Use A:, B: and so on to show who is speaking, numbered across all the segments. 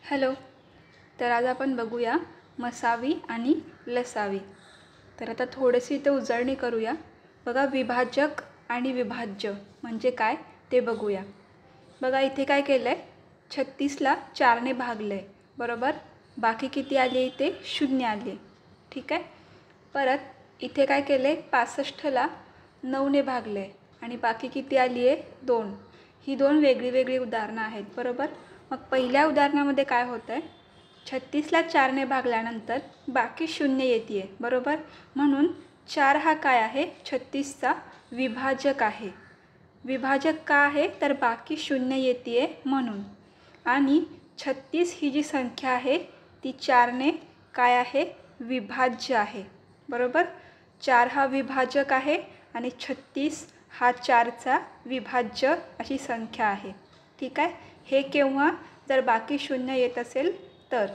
A: Hello. तर आज आपण बघूया मसावी आणि लसावी. तर आता थोडीशी इथे उजळणी करूया. बघा, विभाजक आणि विभाज्य म्हणजे काय ते बघूया. बघा, इथे काय केलं आहे, 36ला 4ने भागलं आहे, बरोबर. बाकी किती आले, इथे 0 आले. ठीक आहे. परत इथे काय केलं आहे, 65ला 9ने भागलं आहे आणि बाकी किती आली आहे, 2. ही 2 वेगळी वेगळी उदाहरणं आहेत, बरोबर. मग पहिल्या उदाहरणामध्ये काय होतं आहे, 36ला 4ने भागल्यानंतर बाकी 0 येते आहे, बरोबर. म्हणून 4 हा काय आहे, 36चा विभाजक आहे. विभाजक का आहे, तर बाकी 0 येते आहे म्हणून. आणि 36 ही जी संख्या आहे ती 4ने काय आहे, विभाज्य आहे, बरोबर. 4 हा विभाजक आहे आणि 36 हा 4चा विभाज्य अशी संख्या आहे. ठीक आहे. हे केव्हा, जर बाकी 0 येत असेल तर.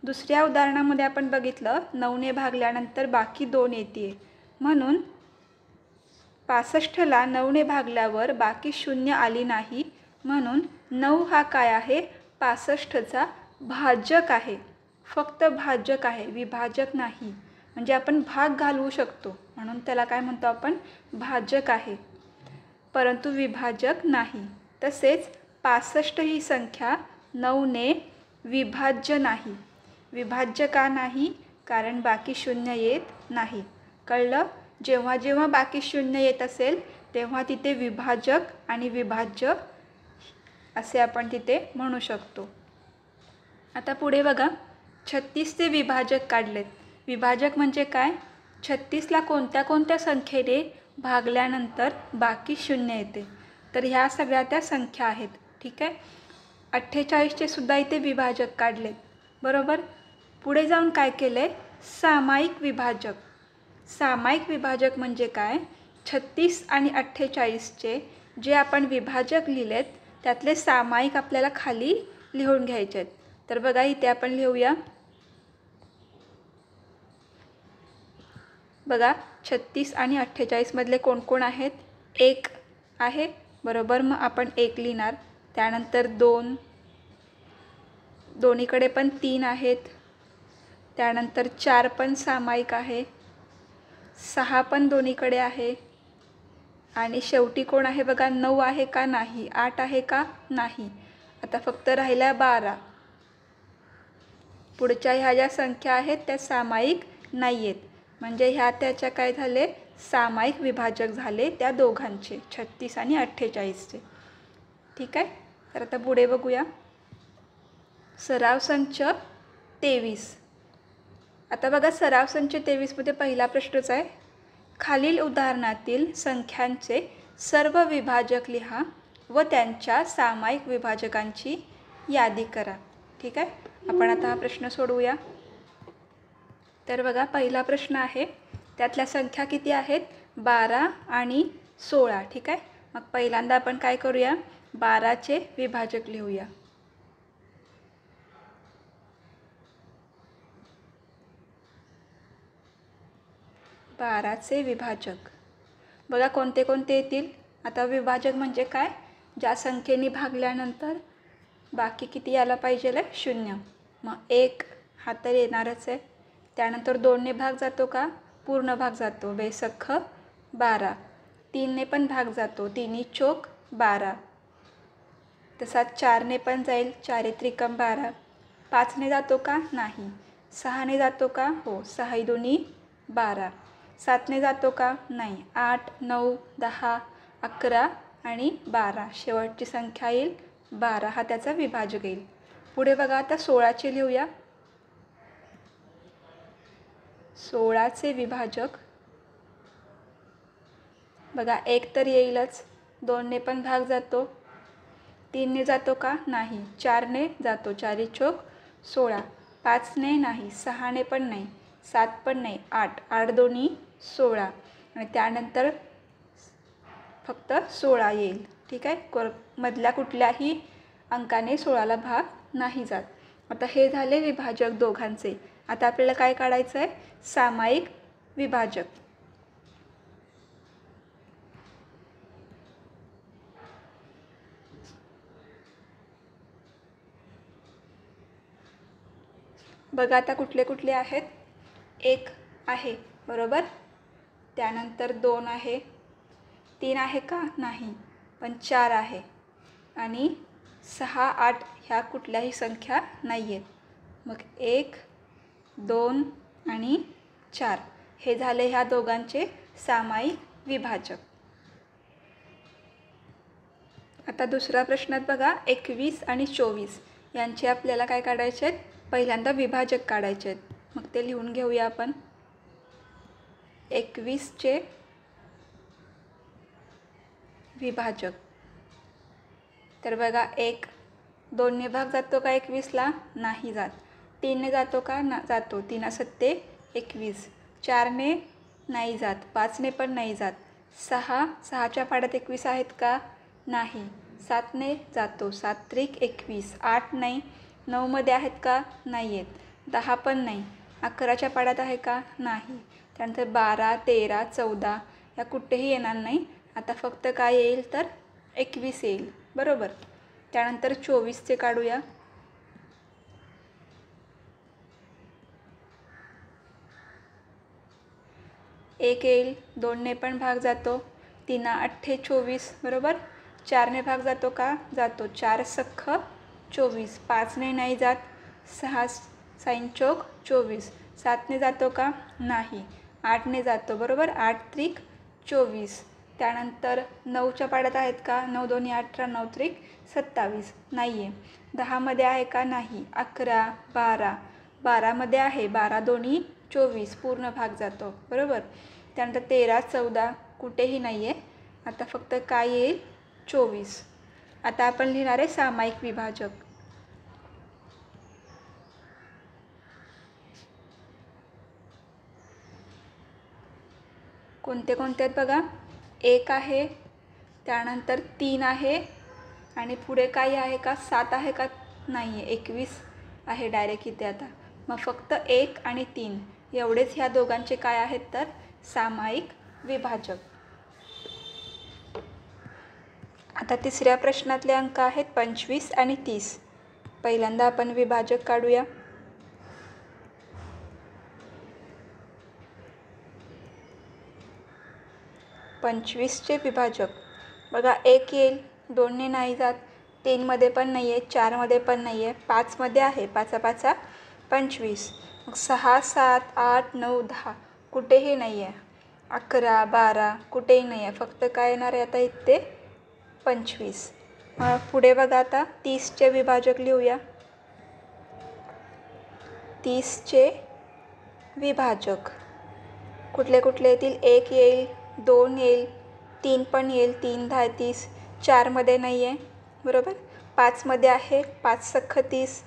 A: दुसऱ्या उदाहरणामध्ये आपण बघितलं, 9ने भागल्यानंतर बाकी 2 येते, म्हणून 65ला 9ने भागल्यावर बाकी 0 आली नाही, म्हणून 9 हा काय आहे, 65चा भाजक आहे. फक्त भाजक आहे, विभाजक नाही. म्हणजे आपण भाग घालवू शकतो, म्हणून त्याला काय म्हणतो आपण, भाजक आहे, परंतु विभाजक नाही. तसेच 65 ही संख्या 9ने विभाज्य नाही. विभाज्य का नाही, कारण बाकी 0 येत नाही. कळलं. जेव्हा जेव्हा बाकी 0 येत असेल तेव्हा तिथे विभाजक आणि विभाज्य असे आपण तिथे म्हणू शकतो. आता पुढे बघा, 36चे विभाजक काढलेत. विभाजक म्हणजे काय, 36ला कोणत्या कोणत्या संख्येने भागल्यानंतर बाकी 0 येते, तर ह्या सगळ्या त्या संख्या आहेत. ठीक आहे. 48चे सुद्धा इथे विभाजक काढलेत, बरोबर. पुढे जाऊन काय केलं आहे, सामायिक विभाजक. सामायिक विभाजक म्हणजे काय, 36 आणि 48चे जे आपण विभाजक लिहिलेत त्यातले सामायिक आपल्याला खाली लिहून घ्यायचे आहेत. तर बघा, इथे आपण लिहूया. बघा, 36 आणि 48मधले कोण कोण आहेत, 1 आहे, बरोबर. मग आपण 1 लिहिणार. त्यानंतर 2, दोन्हीकडे पण 3 आहेत. त्यानंतर 4 पण सामायिक आहे, 6 पण दोन्हीकडे आहे. आणि शेवटी कोण आहे बघा, 9 आहे का नाही, 8 आहे का नाही. आता फक्त राहिल्या 12. पुढच्या ह्या ज्या संख्या आहेत त्या सामायिक नाही आहेत, म्हणजे ह्या त्याच्या काय झाले, सामायिक विभाजक झाले त्या दोघांचे, 36 आणि 48चे. ठीक आहे. तर आता पुढे बघूया, सराव संच 23. आता बघा, सराव संच 23मध्ये पहिला प्रश्नच आहे, खालील उदाहरणातील संख्यांचे सर्व विभाजक लिहा व त्यांच्या सामायिक विभाजकांची यादी करा. ठीक आहे. आपण आता हा प्रश्न सोडवूया. तर बघा, पहिला प्रश्न आहे, त्यातल्या संख्या किती आहेत, 12 आणि 16. ठीक आहे. मग पहिल्यांदा आपण काय करूया, 12चे विभाजक लिहूया. बाराचे विभाजक बघा कोणते कोणते येतील. आता विभाजक म्हणजे काय, ज्या संख्येने भागल्यानंतर बाकी किती यायला पाहिजे, 0. मग 1 हा तर येणारच आहे. त्यानंतर 2ने भाग जातो का, पूर्ण भाग जातो, बेसख्ख 12. 3ने पण भाग जातो, 3 चोक 12. तसाच 4ने पण जाईल, 4 त्रिकम 12. 5ने जातो का, नाही. 6ने जातो का, हो, 6 2 12. 7ने जातो का, नाही. 8 9 10 11 आणि 12, शेवटची संख्या येईल 12, हा त्याचा विभाजक येईल. पुढे बघा, आता 16चे लिहूया. 16चे विभाजक बघा, 1 तर येईलच, 2ने पण भाग जातो, 3ने जातो का, नाही. 4ने जातो, 4 चोक 16. 5ने नाही, 6ने पण नाही, 7 पण नाही, 8 8 2 16 आणि त्यानंतर फक्त 16 येईल. ठीक आहे. मधल्या कुठल्याही अंकाने 16ला भाग नाही जात. आता हे झाले विभाजक दोघांचे. आता आपल्याला काय काढायचं आहे, सामायिक विभाजक. बघा आता कुठले कुठले आहेत. 1 आहे बरोबर, त्यानंतर 2 आहे, 3 आहे का नाही, पण 4 आहे आणि 6, 8 ह्या कुठल्याही संख्या नाही आहेत. मग 1, 2 आणि 4 हे झाले ह्या दोघांचे सामायिक विभाजक. आता दुसऱ्या प्रश्नात बघा 21 आणि 24 यांचे आपल्याला काय काढायचे आहेत, पहिल्यांदा विभाजक काढायचे आहेत. मग ते लिहून घेऊया आपण. 21चे विभाजक, तर बघा 1 2ने भाग जातो का 21ला, नाही जात. 3ने जातो का, जातो, 3 सत्ते 21. 4ने नाही जात, 5ने पण नाही जात. 6च्या पाड्यात 21 आहेत का, नाही. 7ने जातो, 7 त्रिक 21. 8 नाही. 9मध्ये आहेत का, नाही आहेत. 10 पण नाही. 11च्या पाड्यात आहे का, नाही. त्यानंतर 12, 13, 14 या कुठेही येणार नाही. आता फक्त काय येईल तर 21 येईल बरोबर. त्यानंतर 24चे काढूया. 1 येईल, 2ने पण भाग जातो, 3 8 24 बरोबर. 4ने भाग जातो का, जातो, 4 सख्ख 24. 5ने नाही जात, 6 साईन चौक 24. 7ने जातो का, नाही. 8ने जातो बरोबर, 8 त्रिक 24. त्यानंतर 9च्या पाड्यात आहेत का, 9 2 18, 9 त्रिक 27, नाही आहे. 10मध्ये आहे का, नाही. 11 12, 12मध्ये आहे, 12 2 24 पूर्ण भाग जातो बरोबर. त्यानंतर 13 14 कुठेही नाही आहे. आता फक्त काय येईल, 24. आता आपण लिहिणार आहे सामायिक विभाजक. कोणते कोणते आहेत बघा, 1 आहे, त्यानंतर 3 आहे आणि पुढे काही आहे का, 7 आहे का, नाही आहे. 21 आहे डायरेक्ट इथे. आता मग फक्त 1 आणि 3 एवढेच ह्या दोघांचे काय आहेत तर सामायिक विभाजक. आता तिसऱ्या प्रश्नातले अंक आहेत 25 आणि 30. पहिल्यांदा आपण विभाजक काढूया. पंचवीसचे विभाजक बघा, 1 येईल, 2ने नाही जात, 3मध्ये पण नाही आहे, 4मध्ये पण नाही आहे, 5मध्ये आहे, 5 5 25. मग 6 7 8 9 10 कुठेही नाही आहे. 11 12 कुठेही नाही आहे. फक्त काय येणार आहे आता इथे 25. पुढे बघा आता 30चे विभाजक लिहूया. 30चे विभाजक कुठले कुठले येतील, 1 येईल, 2 येईल, 3 पण येईल, 3 10 30. 4मध्ये नाही आहे बरोबर. 5मध्ये आहे, 5 सख्ख 30.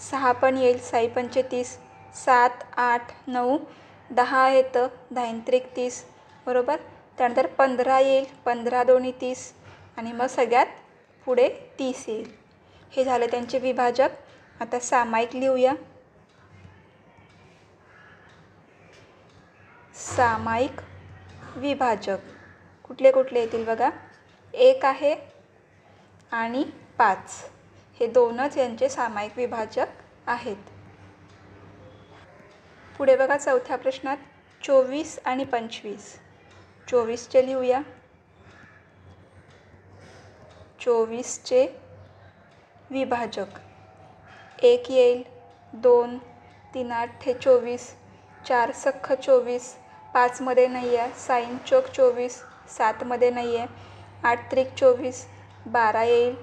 A: 6 पण येईल, 6 पंचे 30. 7 8 9 10 येतं, 10 त्रिक 30 बरोबर. त्यानंतर 15 येईल, 15 2 30 आणि मग सगळ्यात पुढे 30 येईल. हे झाले त्यांचे विभाजक. आता सामायिक लिहूया. सामायिक विभाजक कुठले कुठले येतील बघा, 1 आहे आणि 5 हे दोनच यांचे सामायिक विभाजक आहेत. पुढे बघा चौथ्या प्रश्नात 24 आणि 25. 24चे लिहूया. 24चे विभाजक 1 येईल, 2 3 8 24, 4 सख्ख 24, 5मध्ये नाही आहे, साईन चौक 24, 7मध्ये नाही आहे, 8 त्रिक 24, 12 येईल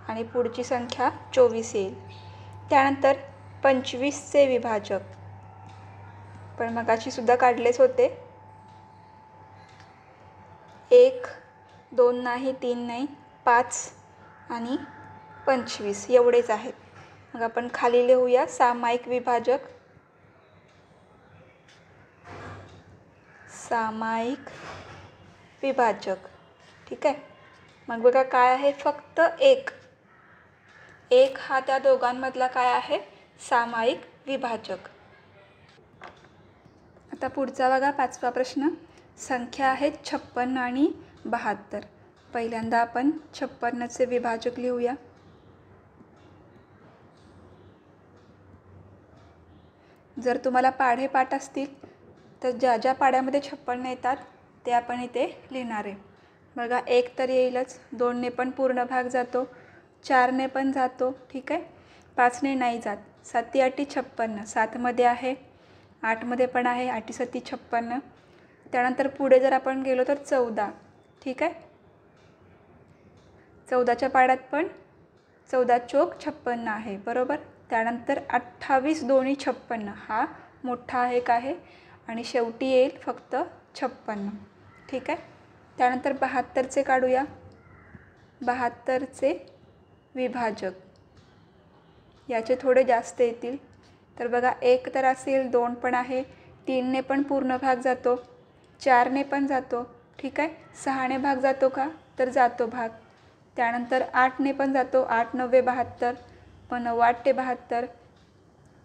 A: आणि पुढची संख्या 24 येईल. त्यानंतर 25चे विभाजक पण मगाशी सुद्धा काढलेच होते. 1 2 नाही, 3 नाही, 5 आणि 25 एवढेच आहेत. मग आपण खाली लिहूया सामायिक विभाजक. सामायिक विभाजक ठीक आहे. मग बघा काय आहे, फक्त 1 हा त्या दोघांमधला काय आहे, सामायिक विभाजक. आता पुढचा बघा 5वा प्रश्न. संख्या आहेत 56 आणि 72. पहिल्यांदा आपण 56चे विभाजक लिहूया. जर तुम्हाला पाढे पाठ असतील तर ज्या ज्या पाढ्यामध्ये 56 येतात ते आपण इथे लिहिणार आहे. बघा 1 तर येईलच, 2ने पण पूर्ण भाग जातो, 4ने पण जातो, ठीक आहे. 5ने नाही जात. 7 8 56, 7मध्ये आहे, 8मध्ये पण आहे, 8 7 56. त्यानंतर पुढे जर आपण गेलो तर 14, ठीक आहे. 14च्या पाढ्यात पण 14 चोक 56 आहे, बरोबर. त्यानंतर 28 दोन्ही 56, हा मोठा आहे का आहे, आणि शेवटी येईल फक्त 56, ठीक आहे. त्यानंतर 72चे काढूया. 72चे विभाजक याचे थोडे जास्त येतील. तर बघा 1 तर असेल, 2 पण आहे, 3ने पण पूर्ण भाग जातो, 4ने पण जातो, ठीक आहे. 6ने भाग जातो का, तर जातो भाग. त्यानंतर 8ने पण जातो, 8 9 72, पण 9 8 72.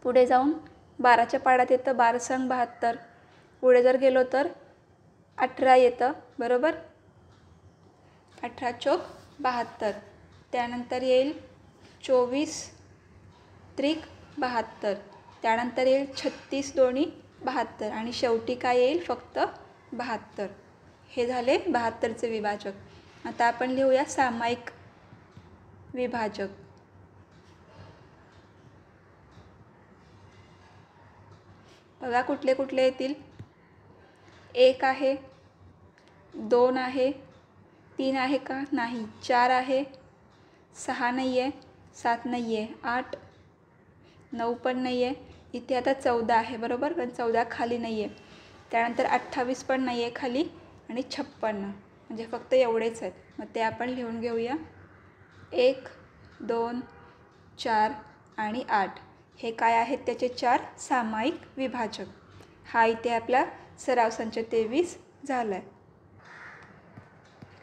A: पुढे जाऊन 12च्या पाढ्यात येतं 12 संग 72. पुढे जर गेलो तर 18 येतं, बरोबर. 18 चोक 72. त्यानंतर येईल 24 त्रिक 72. त्यानंतर येईल 36 दोन्ही 72, आणि शेवटी काय येईल फक्त 72. हे झाले 72चे विभाजक. आता आपण लिहूया सामायिक विभाजक. बघा कुठले कुठले येतील. 1 आहे, 2 आहे, 3 आहे का, नाही. 4 आहे, 6 नाही आहे, 7 नाही आहे, 8 9 पण नाही आहे. इथे आता 14 आहे, बरोबर, पण 14 खाली नाही आहे. त्यानंतर 28 पण नाही आहे खाली, आणि 56, म्हणजे फक्त एवढेच आहेत. मग ते आपण लिहून घेऊया. 1 2 4 आणि 8 हे काय आहेत, त्याचे 4 सामायिक विभाजक. हा इथे आपला सराव संच 23 झाला आहे.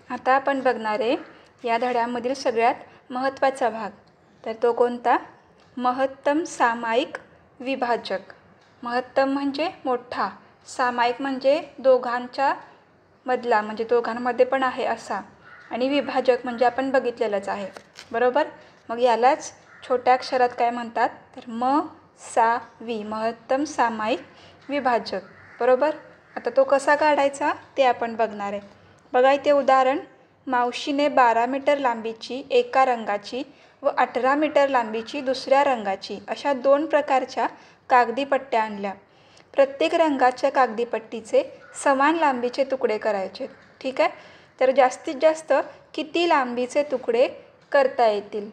A: आता आपण बघणार आहे या धड्यामधील सगळ्यात महत्त्वाचा भाग. तर तो कोणता, महत्तम सामायिक विभाजक. महत्तम म्हणजे मोठा, सामायिक म्हणजे दोघांच्या मधला, म्हणजे दोघांमध्ये पण आहे असा, आणि विभाजक म्हणजे आपण बघितलेलंच आहे, बरोबर. मग यालाच छोट्या अक्षरात काय म्हणतात, तर वी, महत्तम सामायिक विभाजक, बरोबर. आता तो कसा काढायचा ते आपण बघणार आहे. बघा इथे उदाहरण, मावशीने 12 मीटर लांबीची एका रंगाची व 18 मीटर लांबीची दुसऱ्या रंगाची अशा 2 प्रकारच्या कागदी पट्ट्या आणल्या. प्रत्येक रंगाच्या कागदी पट्टीचे समान लांबीचे तुकडे करायचे, ठीक आहे. तर जास्तीत जास्त किती लांबीचे तुकडे करता येतील.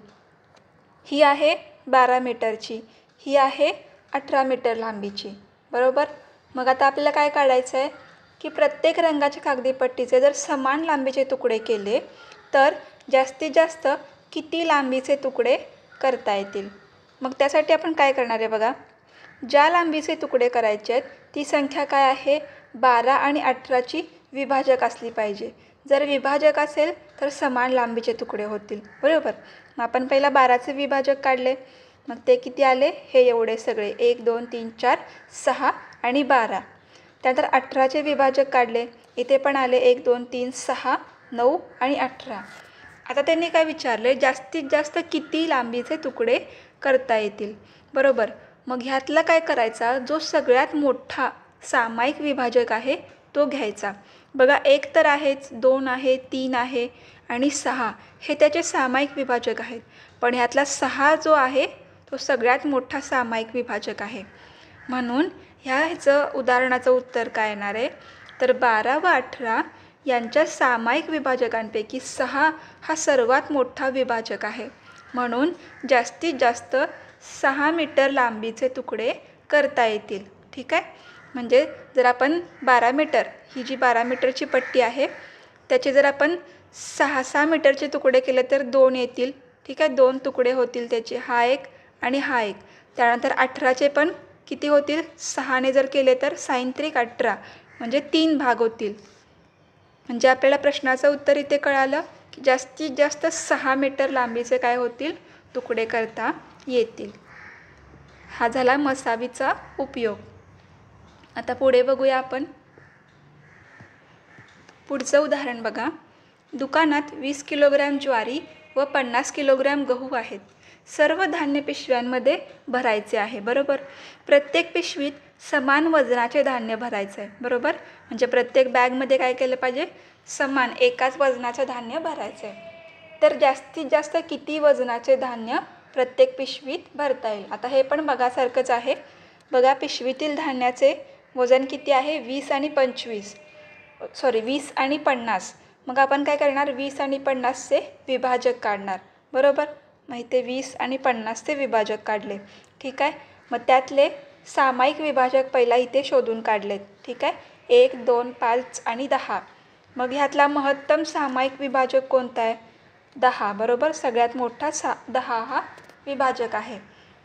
A: ही आहे 12 मीटरची, ही आहे 18 मीटर लांबीची, बरोबर. मग आता आपल्याला काय काढायचं आहे की प्रत्येक रंगाच्या कागदी पट्टीचे जर समान लांबीचे तुकडे केले तर जास्तीत जास्त किती लांबीचे तुकडे करता येतील. मग त्यासाठी आपण काय करणार आहे बघा, ज्या लांबीचे तुकडे करायचे आहेत ती संख्या काय आहे, 12 आणि 18ची विभाजक असली पाहिजे. जर विभाजक असेल तर समान लांबीचे तुकडे होतील, बरोबर. मग आपण पहिला 12चे विभाजक काढले, मग ते किती आले, हे एवढे सगळे 1 2 3 4 6 आणि 12. त्यानंतर 18चे विभाजक काढले, इथे पण आले 1 2 3 6 9 आणि 18. आता त्यांनी काय विचारले, जास्तीत जास्त किती लांबीचे तुकडे करता येतील, बरोबर. मग ह्यातला काय करायचा, जो सगळ्यात मोठा सामायिक विभाजक आहे तो घ्यायचा. बघा 1 तर आहेच, 2 आहे, 3 आहे आणि 6 हे त्याचे सामायिक विभाजक आहेत. पण ह्यातला 6 जो आहे तो सगळ्यात मोठा सामायिक विभाजक आहे. म्हणून ह्याचं उदाहरणाचं उत्तर काय येणार आहे, तर 12 व 18 यांच्या सामायिक विभाजकांपैकी 6 हा सर्वात मोठा विभाजक आहे. म्हणून जास्तीत जास्त 6 मीटर लांबीचे तुकडे करता येतील, ठीक आहे. म्हणजे जर आपण 12 मीटर, ही जी 12 मीटरची पट्टी आहे त्याचे जर आपण 6 मीटरचे तुकडे केले तर 2 येतील, ठीक आहे. 2 तुकडे होतील त्याचे, हा एक आणि हा एक. त्यानंतर 18चे पण किती होतील, 6ने जर केले तर 6 त्रिक 18, म्हणजे 3 भाग होतील. म्हणजे आपल्याला प्रश्नाचं उत्तर इथे कळालं की जास्तीत जास्त 6 मीटर लांबीचे काय होतील, तुकडे करता येतील. हा झाला मसावीचा उपयोग. आता पुढे बघूया आपण. पुढचं उदाहरण बघा, दुकानात 20 किलोग्रॅम ज्वारी व 50 किलोग्रॅम गहू आहेत. सर्व धान्य पिशव्यांमध्ये भरायचे आहे. बरोबर. प्रत्येक पिशवीत समान वजनाचे धान्य भरायचं आहे. बरोबर. म्हणजे प्रत्येक बॅगमध्ये काय केलं पाहिजे, समान एकाच वजनाचं धान्य भरायचं आहे. तर जास्तीत जास्त किती वजनाचे धान्य प्रत्येक पिशवीत भरता येईल. आता हे पण बघासारखंच आहे. बघा, पिशवीतील धान्याचे वजन किती आहे, 20 आणि 50. मग आपण काय करणार, 20 आणि 50चे विभाजक काढणार. बरोबर. मग इथे 20 आणि 50चे विभाजक काढले. ठीक आहे. मग त्यातले सामायिक विभाजक पहिला इथे शोधून काढलेत. ठीक आहे. 1, 2, 5 आणि 10. मग ह्यातला महत्तम सामायिक विभाजक कोणता आहे, 10. बरोबर. सगळ्यात मोठा 10 हा विभाजक आहे.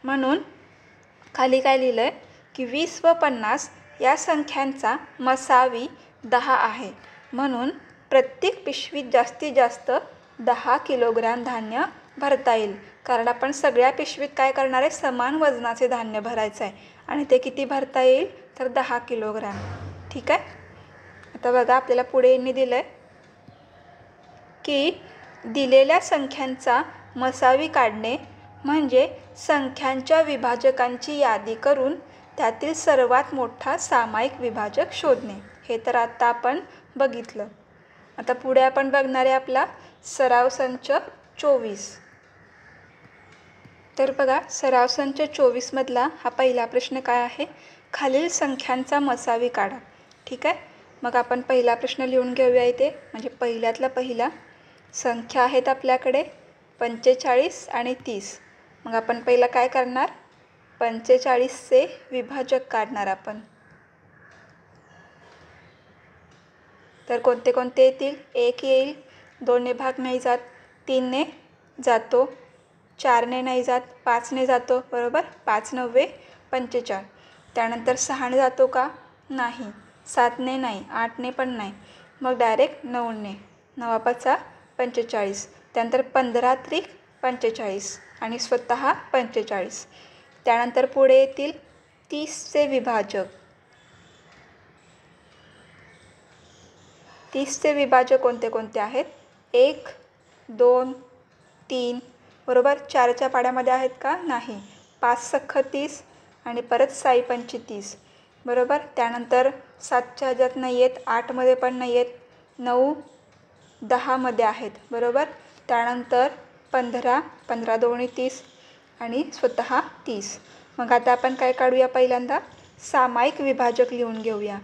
A: म्हणून खाली काय लिहिलं आहे की 20 व 50 या संख्यांचा मसावी 10 आहे. म्हणून प्रत्येक पिशवीत जास्तीत जास्त 10 किलोग्रॅम धान्य भरता येईल. कारण आपण सगळ्या पिशवीत काय करणार आहे, समान वजनाचे धान्य भरायचं आहे. आणि ते किती भरता येईल, तर 10 किलोग्रॅम. ठीक आहे. आता बघा, आपल्याला पुढे यांनी दिलं आहे की दिलेल्या संख्यांचा मसावी काढणे म्हणजे संख्यांच्या विभाजकांची यादी करून त्यातील सर्वात मोठा सामायिक विभाजक शोधणे. हे तर आत्ता आपण बघितलं. आता पुढे आपण बघणार आहे आपला सराव संच 24. तर बघा, सराव संच 24मधला हा पहिला प्रश्न काय आहे, खालील संख्यांचा मसावी काढा. ठीक आहे. मग आपण पहिला प्रश्न लिहून घेऊया इथे. म्हणजे पहिल्यातला पहिला संख्या आहेत आपल्याकडे 45 आणि 30. मग आपण पहिला काय करणार, 45चे विभाजक काढणार आपण. तर कोणते कोणते येतील, 1 येईल, 2ने भाग नाही जात, 3ने जातो, 4ने नाही जात, 5ने जातो. बरोबर. 5 9 45. त्यानंतर 6ने जातो का, नाही. 7ने नाही, 8ने पण नाही. मग डायरेक्ट 9ने. 9 5 45. त्यानंतर 15 त्रिक 45 आणि स्वतः 45. त्यानंतर पुढे येतील 30चे विभाजक. 30चे विभाजक कोणते कोणते आहेत, 1, 2, 3. बरोबर. 4च्या पाड्यामध्ये आहेत का, नाही. 5 सख्ख 30 आणि परत 6 पंची 30. बरोबर. त्यानंतर 7च्या ह्याच्यात नाही आहेत, 8मध्ये पण नाही आहेत, 9, 10मध्ये आहेत. बरोबर. त्यानंतर 15, 15 2 30 आणि स्वतः 30. मग आता आपण काय काढूया, पहिल्यांदा सामायिक विभाजक लिहून घेऊया.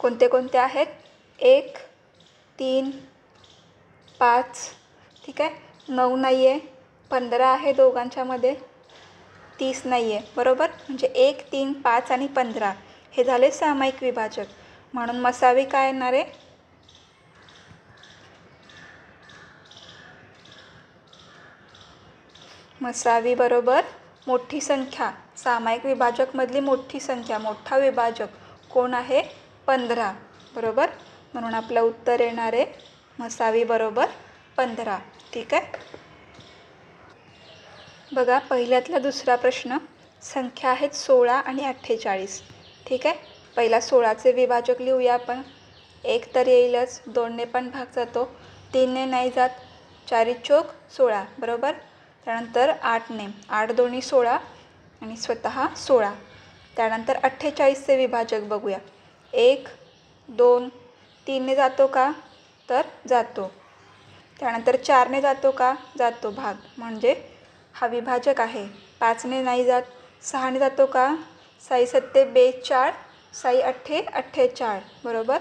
A: कोणते कोणते आहेत, 1, 3, 5. ठीक आहे. 9 नाही आहे, 15 आहे दोघांच्यामध्ये, 30 नाही आहे. बरोबर. म्हणजे 1, 3, 5 आणि 15 हे झाले सामायिक विभाजक. म्हणून मसावी काय येणार आहे, मसावी बरोबर मोठी संख्या. सामायिक विभाजकमधली मोठी संख्या, मोठा विभाजक कोण आहे, 15. बरोबर. म्हणून आपलं उत्तर येणार आहे मसावी बरोबर 15. ठीक आहे. बघा, पहिल्यातला दुसरा प्रश्न, संख्या आहेत 16 आणि 48. ठीक आहे. पहिला 16चे विभाजक लिहूया आपण. 1 तर येईलच, 2ने पण भाग जातो, 3ने नाही जात, 4 चौक 16. बरोबर. त्यानंतर 8ने, 8 2 16 आणि स्वतः 16. त्यानंतर 48चे विभाजक बघूया. 1, 2, 3ने जातो का, तर जातो. त्यानंतर 4ने जातो का, जातो भाग, म्हणजे हा विभाजक आहे. 5ने नाही जात, 6ने जातो का, 6 7 42, 6 8 48. बरोबर.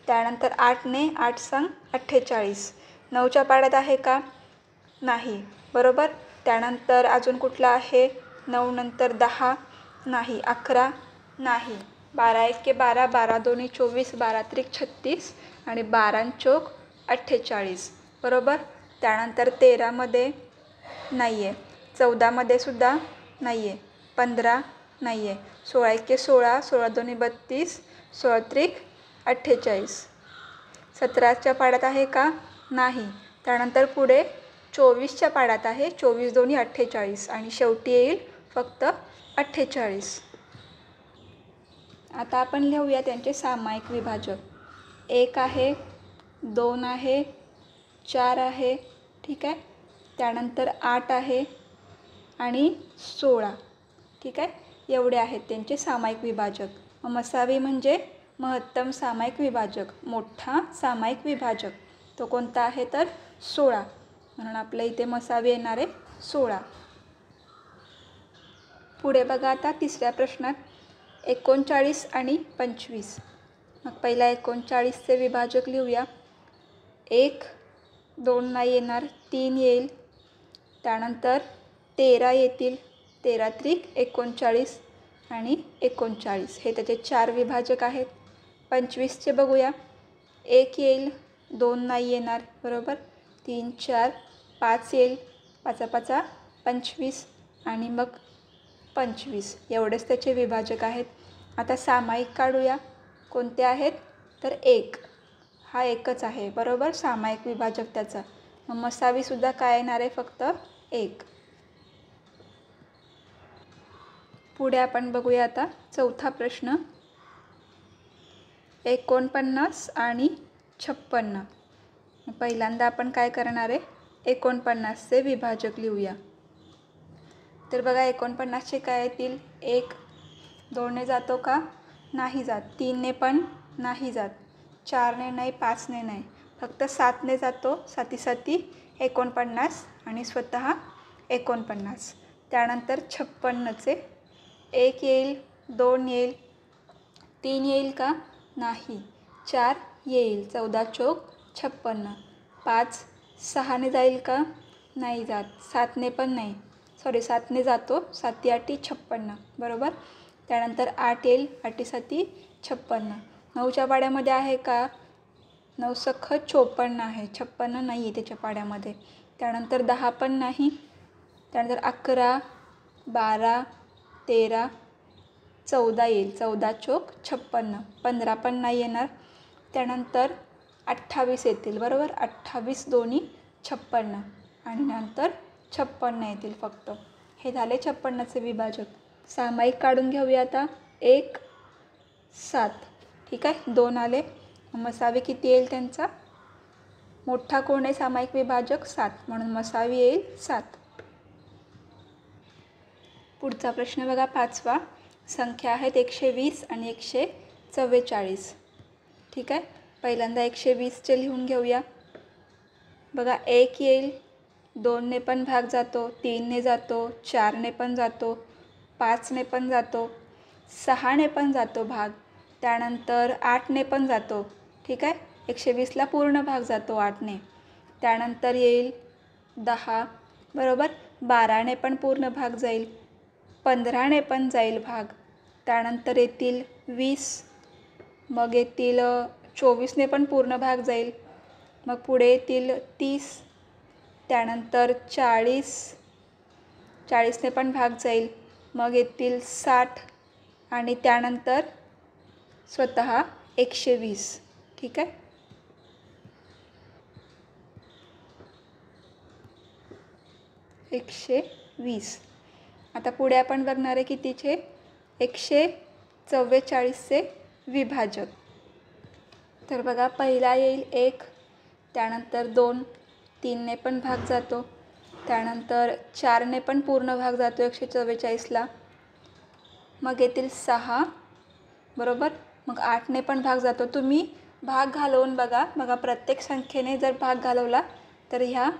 A: त्यानंतर 8ने, 8 संग 48. 9च्या पाड्यात आहे का, नाही. बरोबर. त्यानंतर अजून कुठला आहे, 9 नंतर 10 नाही, 11 नाही, 12 1 12, 12 2 24, 12 त्रिक 36 आणि 12 चौक 48. बरोबर. त्यानंतर 13मध्ये नाही आहे, 14मध्ये सुद्धा नाही आहे, 15 नाही आहे, 16 1 16, 16 2 32, 16 त्रिक 48. 17च्या पाड्यात आहे का, नाही. त्यानंतर पुढे 24च्या पाड्यात आहे, 24 2 48 आणि शेवटी येईल फक्त 48. आता आपण लिहूया त्यांचे सामायिक विभाजक. 1 आहे, 2 आहे, 4 आहे, ठीक आहे. त्यानंतर 8 आहे आणि 16, ठीक आहे. एवढे आहेत त्यांचे सामायिक विभाजक. मसावी म्हणजे महत्तम सामायिक विभाजक, मोठा सामायिक विभाजक. तो कोणता आहे तर 16, म्हणून आपल्या इथे मसावी येणार आहे 16. पुढे बघा आता तिसऱ्या प्रश्नात 39 आणि 25. मग पहिला 39चे विभाजक लिहूया. 1, 2 नाही येणार, 3 येईल. त्यानंतर 13 येतील, 13 त्रिक 39 आणि 39 हे त्याचे 4 विभाजक आहेत. 25चे बघूया. 1 येईल, 2 नाही येणार, बरोबर. 3, 4, 5 येईल, 5 5 25 आणि मग 25 एवढेच त्याचे विभाजक आहेत. आता सामायिक काढूया. कोणते आहेत तर 1, हा एकच आहे, बरोबर, सामायिक विभाजक त्याचा. मग मसावीसुद्धा काय येणार आहे, फक्त 1. पुढे आपण बघूया आता चौथा प्रश्न. 49 आणि 56. पहिल्यांदा आपण काय करणार आहे, 49चे विभाजक लिहूया. तर बघा 49चे काय येतील. 1, 2ने जातो का, नाही जात. 3ने पण नाही जात. 4ने नाही, 5ने नाही, फक्त 7ने जातो. 7 7 49 आणि स्वतः 49. त्यानंतर 56चे 1 येईल, 2 येईल, 3 येईल का, नाही. 4 येईल, 14 चौक 56. 5 6ने जाईल का, नाही जात. 7ने पण नाही, 7ने जातो. 7 8 56, बरोबर. त्यानंतर 8 येईल, 8 7 56. 9च्या पाड्यामध्ये आहे का, 9 सख 54 आहे, 56 नाही आहे त्याच्या पाड्यामध्ये. त्यानंतर 10 पण नाही. त्यानंतर 11, 12, 13, 14 येईल, 14 चौक 56. 15 पण नाही येणार. त्यानंतर 28 येतील, बरोबर. 28 दोन्ही 56 आणि नंतर 56 येतील फक्त. हे झाले 56चे विभाजक. सामायिक काढून घेऊया आता. 1, 7, ठीक आहे. 2 आले. मसावी किती येईल त्यांचा, मोठा कोण आहे सामायिक विभाजक, 7, म्हणून मसावी येईल 7. पुढचा प्रश्न बघा 5वा. संख्या आहेत 120 आणि 144, ठीक आहे. पहिल्यांदा 120चे लिहून घेऊया. बघा 1 येईल, 2ने पण भाग जातो, 3ने जातो, 4ने पण जातो, 5ने पण जातो, 6ने पण जातो भाग. त्यानंतर 8ने पण जातो, ठीक आहे. 120ला पूर्ण भाग जातो 8ने. त्यानंतर येईल 10, बरोबर. 12ने पण पूर्ण भाग जाईल, 15ने पण जाईल भाग. त्यानंतर येतील 20, मग येतील 24ने पण पूर्ण भाग जाईल. मग पुढे येतील 30, त्यानंतर 40, 40ने पण भाग जाईल. मग येतील 60 आणि त्यानंतर स्वतः 120, ठीक आहे. एकशे 20. आता पुढे आपण बघणार आहे कितीचे, 144चे विभाजक. तर बघा पहिला येईल 1, त्यानंतर 2, 3ने पण भाग जातो. त्यानंतर 4ने पण पूर्ण भाग जातो 144ला. मग येतील 6, बरोबर. मग 8ने पण भाग जातो. तुम्ही भाग घालवून बघा. प्रत्येक संख्येने जर भाग घालवला तर ह्या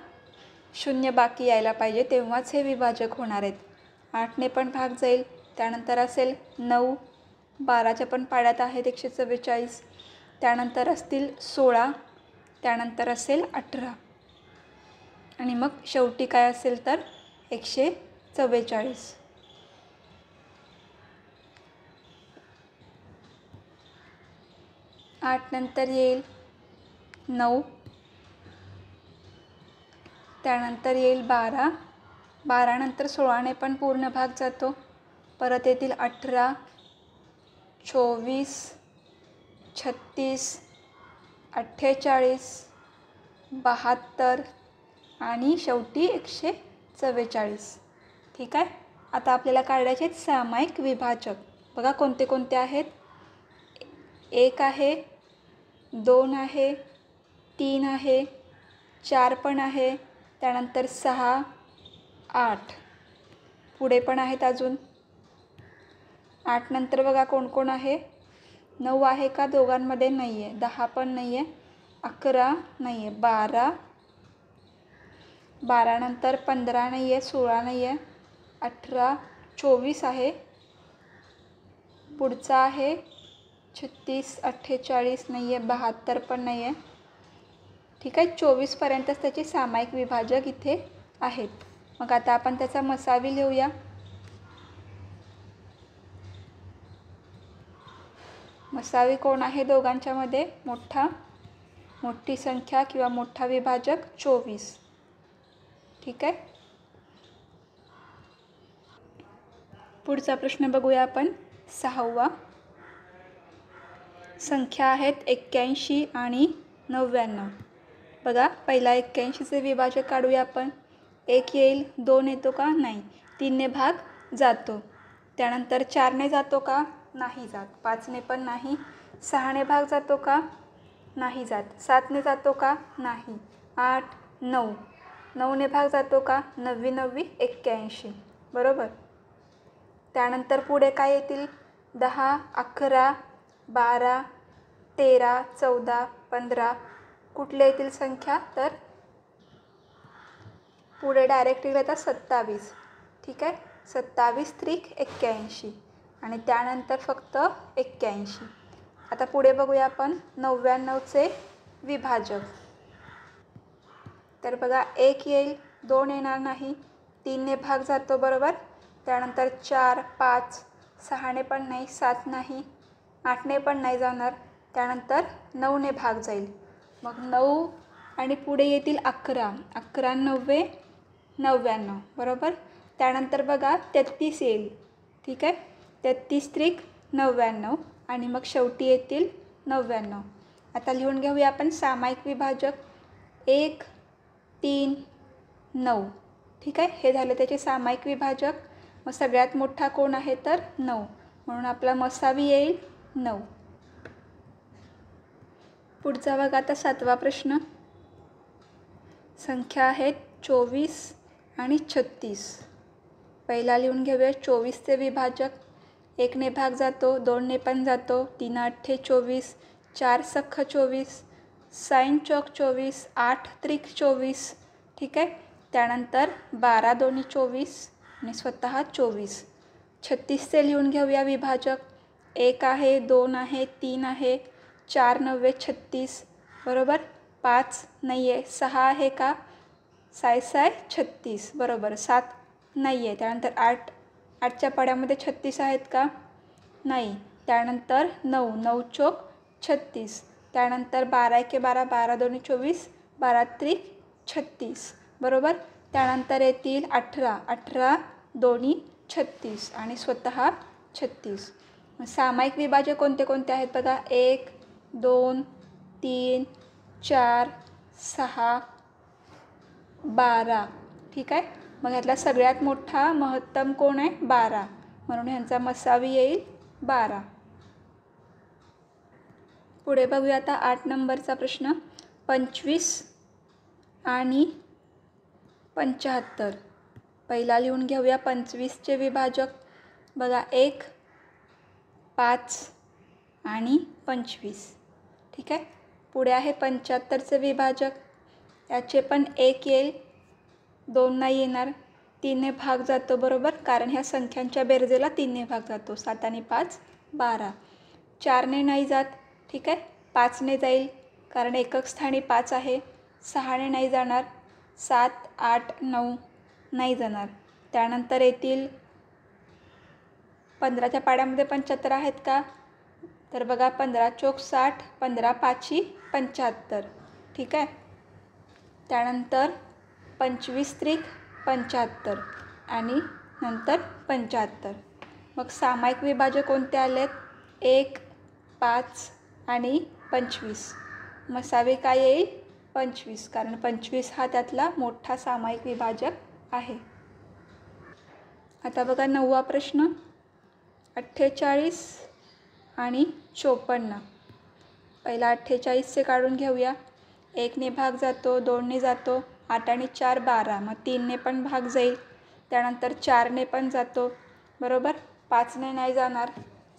A: 0 बाकी यायला पाहिजे, तेव्हाच हे विभाजक होणार आहेत. 8ने पण भाग जाईल. त्यानंतर असेल 9, 12च्या पण पाड्यात आहेत 144. त्यानंतर असतील 16, त्यानंतर असेल 18 आणि मग शेवटी काय असेल तर 144. 8 नंतर येईल 9, त्यानंतर येईल 12, 12 नंतर 16ने पण पूर्ण भाग जातो. परत येतील 18, 24, 36, 48, 72 आणि शेवटी 144, ठीक आहे. आता आपल्याला काढायचे आहेत सामायिक विभाजक. बघा कोणते कोणते आहेत. 1 आहे, 2 आहे, 3 आहे, 4 पण आहे, त्यानंतर 6, 8. पुढे पण आहेत अजून. 8 नंतर बघा कोण कोण आहे. 9 आहे का दोघांमध्ये? नाही आहे. 10 पण नाही आहे. 11 नाही आहे. 12 नंतर 15 नाही आहे. 16 नाही आहे. 18, 24 आहे. पुढचा आहे 36, 48 नाही आहे. 72 पण नाही आहे. ठीक आहे. 24पर्यंतच त्याचे सामायिक विभाजक इथे आहेत. मग आता आपण त्याचा मसावी लिहूया. मसावी कोण आहे दोघांच्यामध्ये? मोठी संख्या किंवा मोठा विभाजक 24. ठीक आहे. पुढचा प्रश्न बघूया आपण. 6वा. संख्या आहेत 81 आणि 99. बघा पहिला 81चे विभाजक काढूया आपण. 1 येईल. 2 येतो का? नाही. 3ने भाग जातो. त्यानंतर 4ने जातो का? नाही जात. 5ने पण नाही. 6ने भाग जातो का? नाही जात. 7ने जातो का? नाही. 8, 9. 9ने भाग जातो का? 9 9 81. बरोबर. त्यानंतर पुढे काय येतील? 10, 11, 12, 13, 14, 15. कुठले येतील संख्या? तर पुढे डायरेक्ट येईल आता 27. ठीक आहे. 27 त्रिक 81 आणि त्यानंतर फक्त 81. आता पुढे बघूया आपण 99चे विभाजक. तर बघा 1 येईल. 2 येणार नाही. 3ने भाग जातो. बरोबर. त्यानंतर 4, 5, 6ने पण नाही. 7 नाही. 8ने पण नाही जाणार. त्यानंतर 9ने भाग जाईल. मग 9 आणि पुढे येतील 11. 11 9 99. बरोबर. त्यानंतर बघा 33 येईल. ठीक आहे. 33 त्रिक 99 आणि मग शेवटी येतील 99. आता लिहून घेऊया आपण सामायिक विभाजक. 1, 3, 9. ठीक आहे. हे झाले त्याचे सामायिक विभाजक. मग सगळ्यात मोठा कोण आहे? तर 9. म्हणून आपला मसावी येईल 9. पुढचा बघा आता 7वा प्रश्न. संख्या आहेत 24 आणि 36. पहिला लिहून घेऊया 24चे विभाजक. 1ने भाग जातो. 2ने पण जातो. 3 8 24, 4 सख्ख 24, 6 चौक 24, 8 त्रिक 24. ठीक आहे. त्यानंतर 12 दोन्ही 24 आणि स्वतः 24. 36चे लिहून घेऊया विभाजक. 1 आहे, 2 आहे, 3 आहे, 4 9 36. बरोबर. 5 नाही आहे. 6 आहे का? 6 6 36. बरोबर. 7 नाही आहे. त्यानंतर 8च्या पाड्यामध्ये 36 आहेत का? नाही. त्यानंतर 9 9 चौक 36. त्यानंतर 12 1 12, 12 दोन्ही 24, 12 त्रिक 36. बरोबर. त्यानंतर येतील 18, 18 दोन्ही 36 आणि स्वतः 36. सामायिक विभाजक कोणते कोणते आहेत बघा. 1, 2, 3, 4, 6, 12. ठीक आहे. मग ह्यातला सगळ्यात मोठा महत्तम कोण आहे? 12. म्हणून ह्यांचा मसावी येईल 12. पुढे बघूया आता 8 नंबरचा प्रश्न. 25 आणि 75. पहिला लिहून घेऊया 25चे विभाजक. बघा 1, 5 आणि 25. ठीक आहे. पुढे आहे 75चे विभाजक. याचे पण 1 येईल. 2 नाही येणार. 3ने भाग जातो. बरोबर. कारण ह्या संख्यांच्या बेरजेला 3ने भाग जातो. 7 आणि 5 12. 4ने नाही जात. ठीक आहे. 5ने जाईल कारण एकक स्थानी 5 आहे. 6ने नाही जाणार. 7, 8, 9 नाही जाणार. त्यानंतर येतील 15च्या पाड्यामध्ये 75 आहेत का? तर बघा 15 चौक 60, 15 5 75. ठीक आहे. त्यानंतर 25 त्रिक 75 आणि नंतर 75. मग सामायिक विभाजक कोणते आलेत? 1, 5 आणि 25. मसावी काय येईल? 25. कारण 25 हा त्यातला मोठा सामायिक विभाजक आहे. आता बघा 9वा प्रश्न. 48 आणि 54. पहिला 48चे काढून घेऊया. 1ने भाग जातो, 2ने जातो, 8 आणि 4 12, मग 3ने पण भाग जाईल. त्यानंतर 4ने पण जातो, बरोबर. 5ने नाही जाणार.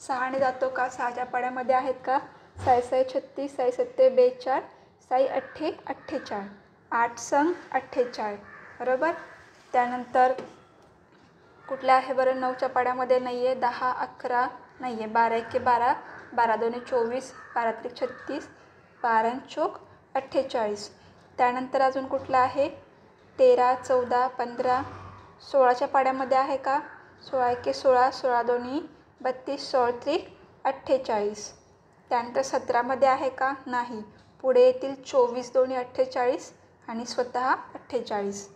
A: 6ने जातो का? 6च्या पाड्यामध्ये आहेत का? 6 6 36, 6 7 42, 6 8 48, 8 संग 48, बरोबर. त्यानंतर कुठलं आहे बरं? 9च्या पाड्यामध्ये नाही आहे. 10 11 नाही आहे. 12 1 12, 12 2 24, 12 3 36, 12 4 48. त्यानंतर अजून कुठलं आहे? 13 14 15, 16च्या पाड्यामध्ये आहे का? 16 1 16, 16 2 32, 16 3 48. त्यानंतर 17मध्ये आहे का? नाही. पुढे येतील 24 2 48 आणि स्वतः 48.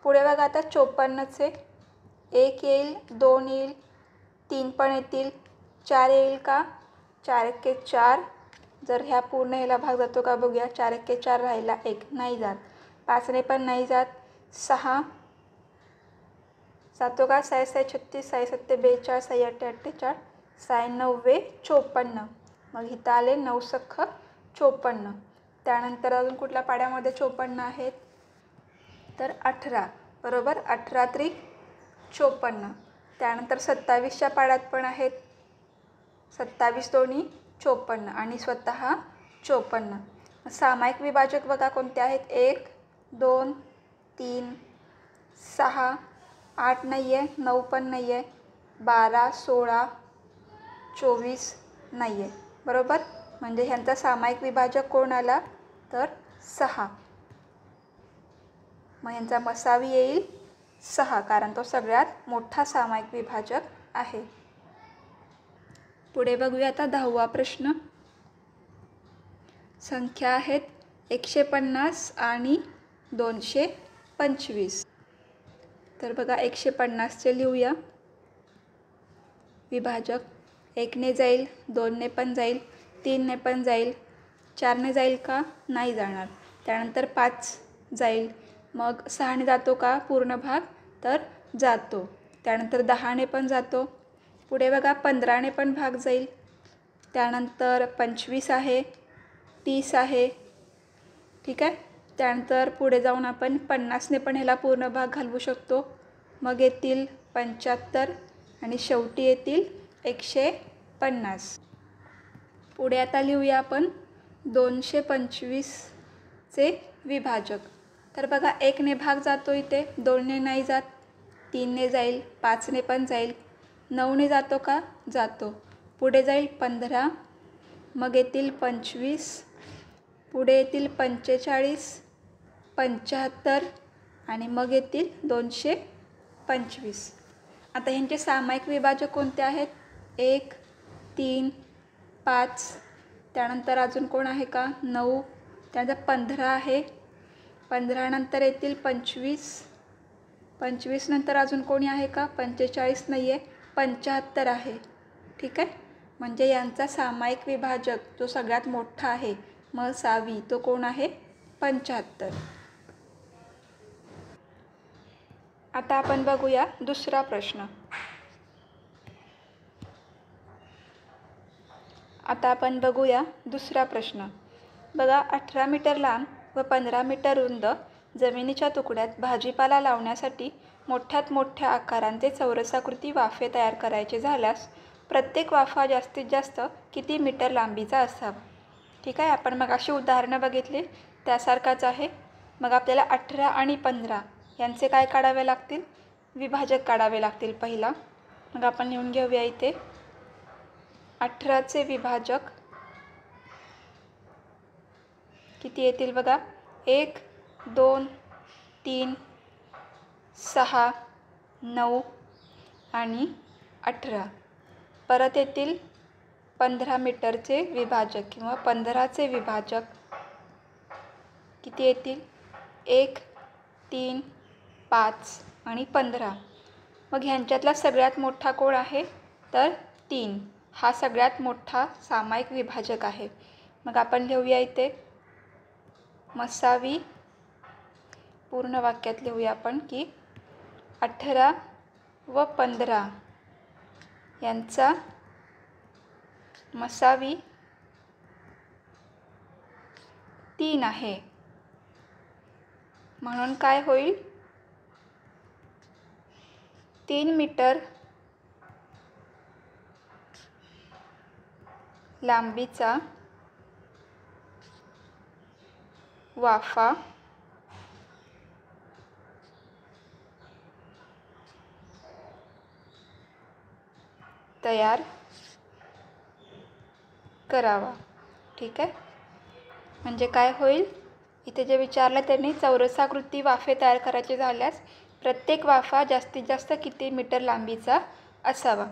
A: पुढे बघा आता 54चे 1 येईल, 2 येईल, 3 पण येतील, 4 येईल का? 4 1 4. जर ह्या पूर्ण ह्याला भाग जातो का बघूया. 4 1 4 राहिला, 1 नाही जात. 5ने पण नाही जात. 6 जातो का? 6 6 36, 6 7 42, 6 8 48, 6 9 54. मग इथं आले 9 सख्ख 54. त्यानंतर अजून कुठल्या पाड्यामध्ये 54 आहेत? तर 18, बरोबर. 18 3 54. त्यानंतर 27च्या पाड्यात पण आहेत. 27 2 54 आणि स्वतः 54. सामायिक विभाजक बघा कोणते आहेत? 1 2 3 6, 8 नाही आहे, 9 पण नाही आहे, 12 16 24 नाही आहे, बरोबर. म्हणजे ह्यांचा सामायिक विभाजक कोण आला? तर 6. मग ह्यांचा मसावी येईल 6, कारण तो सगळ्यात मोठा सामायिक विभाजक आहे. पुढे बघूया आता 10वा प्रश्न. संख्या आहेत 150 आणि 225. तर बघा 150चे लिहूया. विभाजक 1ने जाईल, 2ने पण जाईल, 3ने पण जाईल, 4ने जाईल का? नाही जाणार. त्यानंतर 5 जाईल. मग 6ने जातो का पूर्ण भाग? तर जातो. त्यानंतर 10ने पण जातो. पुढे बघा 15ने पण भाग जाईल. त्यानंतर 25 आहे, 30 आहे, ठीक आहे. त्यानंतर पुढे जाऊन आपण 50ने पण ह्याला पूर्ण भाग घालवू शकतो. मग येतील 75 आणि शेवटी येतील 150. पुढे आता लिहूया आपण 225चे विभाजक. तर बघा 1ने भाग जातो इथे, 2ने नाही जात, 3ने जाईल, 5ने पण जाईल, 9ने जातो का? जातो. पुढे जाईल 15, मग येतील 25, पुढे येतील 45 75 आणि मग येतील 225. आता ह्यांचे सामायिक विभाजक कोणते आहेत? 1 3 5, त्यानंतर अजून कोण आहे का? 9, त्यानंतर 15 आहे, 15 नंतर येतील 25, 25 नंतर अजून कोणी आहे का? 45 नाही आहे, 75 आहे, ठीक आहे. म्हणजे यांचा सामायिक विभाजक जो सगळ्यात मोठा आहे मसावी, तो कोण आहे? 75. आता आपण बघूया दुसरा प्रश्न. बघा 18 मीटर लांब व 15 मीटर रुंद जमिनीच्या तुकड्यात भाजीपाला लावण्यासाठी मोठ्यात मोठ्या आकारांचे चौरसाकृती वाफे तयार करायचे झाल्यास प्रत्येक वाफा जास्तीत जास्त किती मीटर लांबीचा असावा? ठीक आहे. आपण मग अशी उदाहरणं बघितली त्यासारखाच आहे. मग आपल्याला 18 आणि 15 यांचे काय काढावे लागतील? विभाजक काढावे लागतील पहिला. मग आपण लिहून घेऊया इथे. 18चे विभाजक किती येतील बघा? 1 2 3 6 9 आणि 18. परत येतील 15 मीटरचे विभाजक किंवा 15चे विभाजक किती येतील? 1 3 5 आणि 15. मग ह्यांच्यातला सगळ्यात मोठा कोण आहे? तर 3. हा सगळ्यात मोठा सामायिक विभाजक आहे. मग आपण लिहूया इथे मसावी. पूर्ण वाक्यात लिहूया आपण की 18 व 15 यांचा मसावी 3 आहे. म्हणून काय होईल? 3 मीटर लांबीचा वाफा तयार करावा. ठीक आहे. म्हणजे काय होईल? इथे जे विचारलं त्यांनी, चौरसाकृती वाफे तयार करायचे झाल्यास प्रत्येक वाफा जास्तीत जास्त किती मीटर लांबीचा असावा.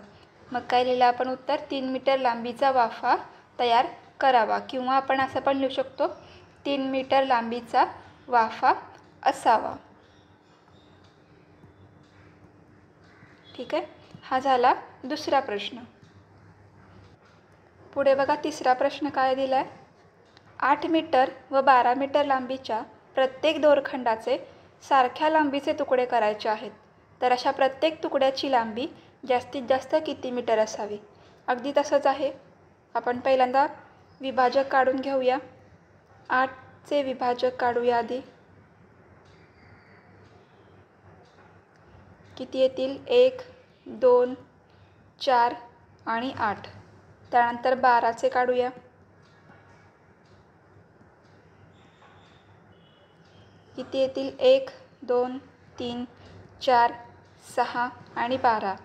A: मग काय लिहिलं आपण उत्तर? 3 मीटर लांबीचा वाफा तयार करावा. किंवा आपण असं पण लिहू शकतो, 3 मीटर लांबीचा वाफा असावा. ठीक आहे. हा झाला दुसरा प्रश्न. पुढे बघा, तिसरा प्रश्न काय दिला आहे? 8 मीटर व 12 मीटर लांबीच्या प्रत्येक दोरखंडाचे सारख्या लांबीचे तुकडे करायचे आहेत. तर अशा प्रत्येक तुकड्याची लांबी जास्तीत जास्त किती मीटर असावी? अगदी तसंच आहे. आपण पहिल्यांदा विभाजक काढून घेऊया. 8चे विभाजक काढूया आधी. किती येतील? 1, 2, 4 आणि 8. त्यानंतर 12चे काढूया. किती येतील? 1, 2, 3, 4, 6 आणि 12.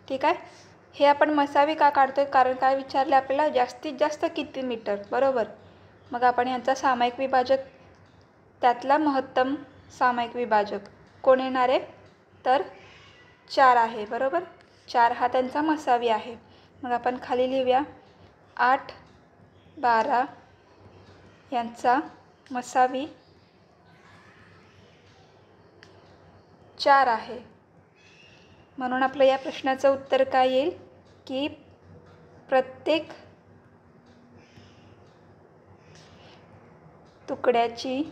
A: ठीक आहे. हे आपण मसावी का काढतोय? कारण काय विचारले आपल्याला? जास्तीत जास्त किती मीटर, बरोबर. मग आपण यांचा सामायिक विभाजक, त्यातला महत्तम सामायिक विभाजक कोण येणार आहे? तर 4 आहे, बरोबर. 4 हा त्यांचा मसावी आहे. मग आपण खाली लिहूया, 8, 12 यांचा मसावी 4 आहे. म्हणून आपलं या प्रश्नाचं उत्तर काय येईल? की प्रत्येक तुकड्याची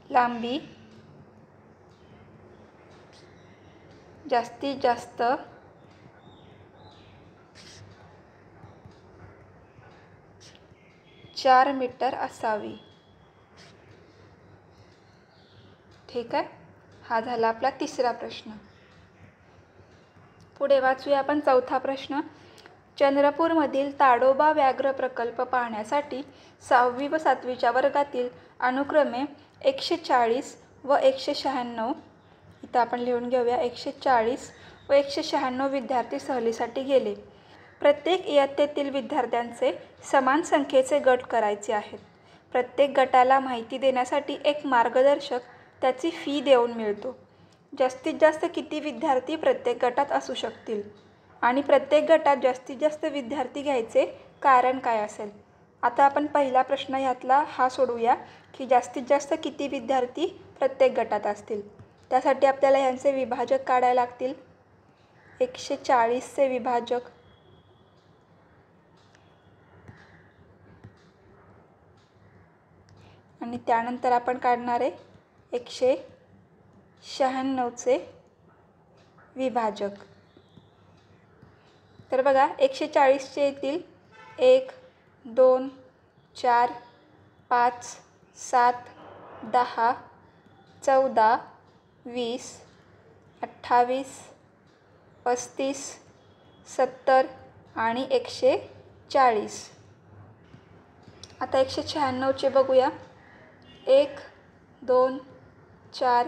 A: लांबी जास्तीत जास्त 4 मीटर असावी. ठीक आहे. हा झाला आपला तिसरा प्रश्न. पुढे वाचूया आपण चौथा प्रश्न. चंद्रपूरमधील ताडोबा व्याघ्र प्रकल्प पाहण्यासाठी 6वी व 7वीच्या वर्गातील अनुक्रमे 140 व 196, इथं आपण लिहून घेऊया, 140 व 196 विद्यार्थी सहलीसाठी गेले. प्रत्येक इयत्तेतील विद्यार्थ्यांचे समान संख्येचे गट करायचे आहेत. प्रत्येक गटाला माहिती देण्यासाठी एक मार्गदर्शक त्याची फी देऊन मिळतो. जास्तीत जास्त किती विद्यार्थी प्रत्येक गटात असू शकतील आणि प्रत्येक गटात जास्तीत जास्त विद्यार्थी घ्यायचे कारण काय असेल? आता आपण पहिला प्रश्न ह्यातला हा सोडूया की जास्तीत जास्त किती विद्यार्थी प्रत्येक गटात असतील. त्यासाठी आपल्याला यांचे विभाजक काढायला लागतील. 140चे विभाजक आणि त्यानंतर आपण काढणार आहे 196चे विभाजक. तर बघा, 140चे येतील 1, 2, 4, 5, 7, 10, 14, 20, 28, 35, 70 आणि 140. आता 196चे बघूया. 1, 2, 4,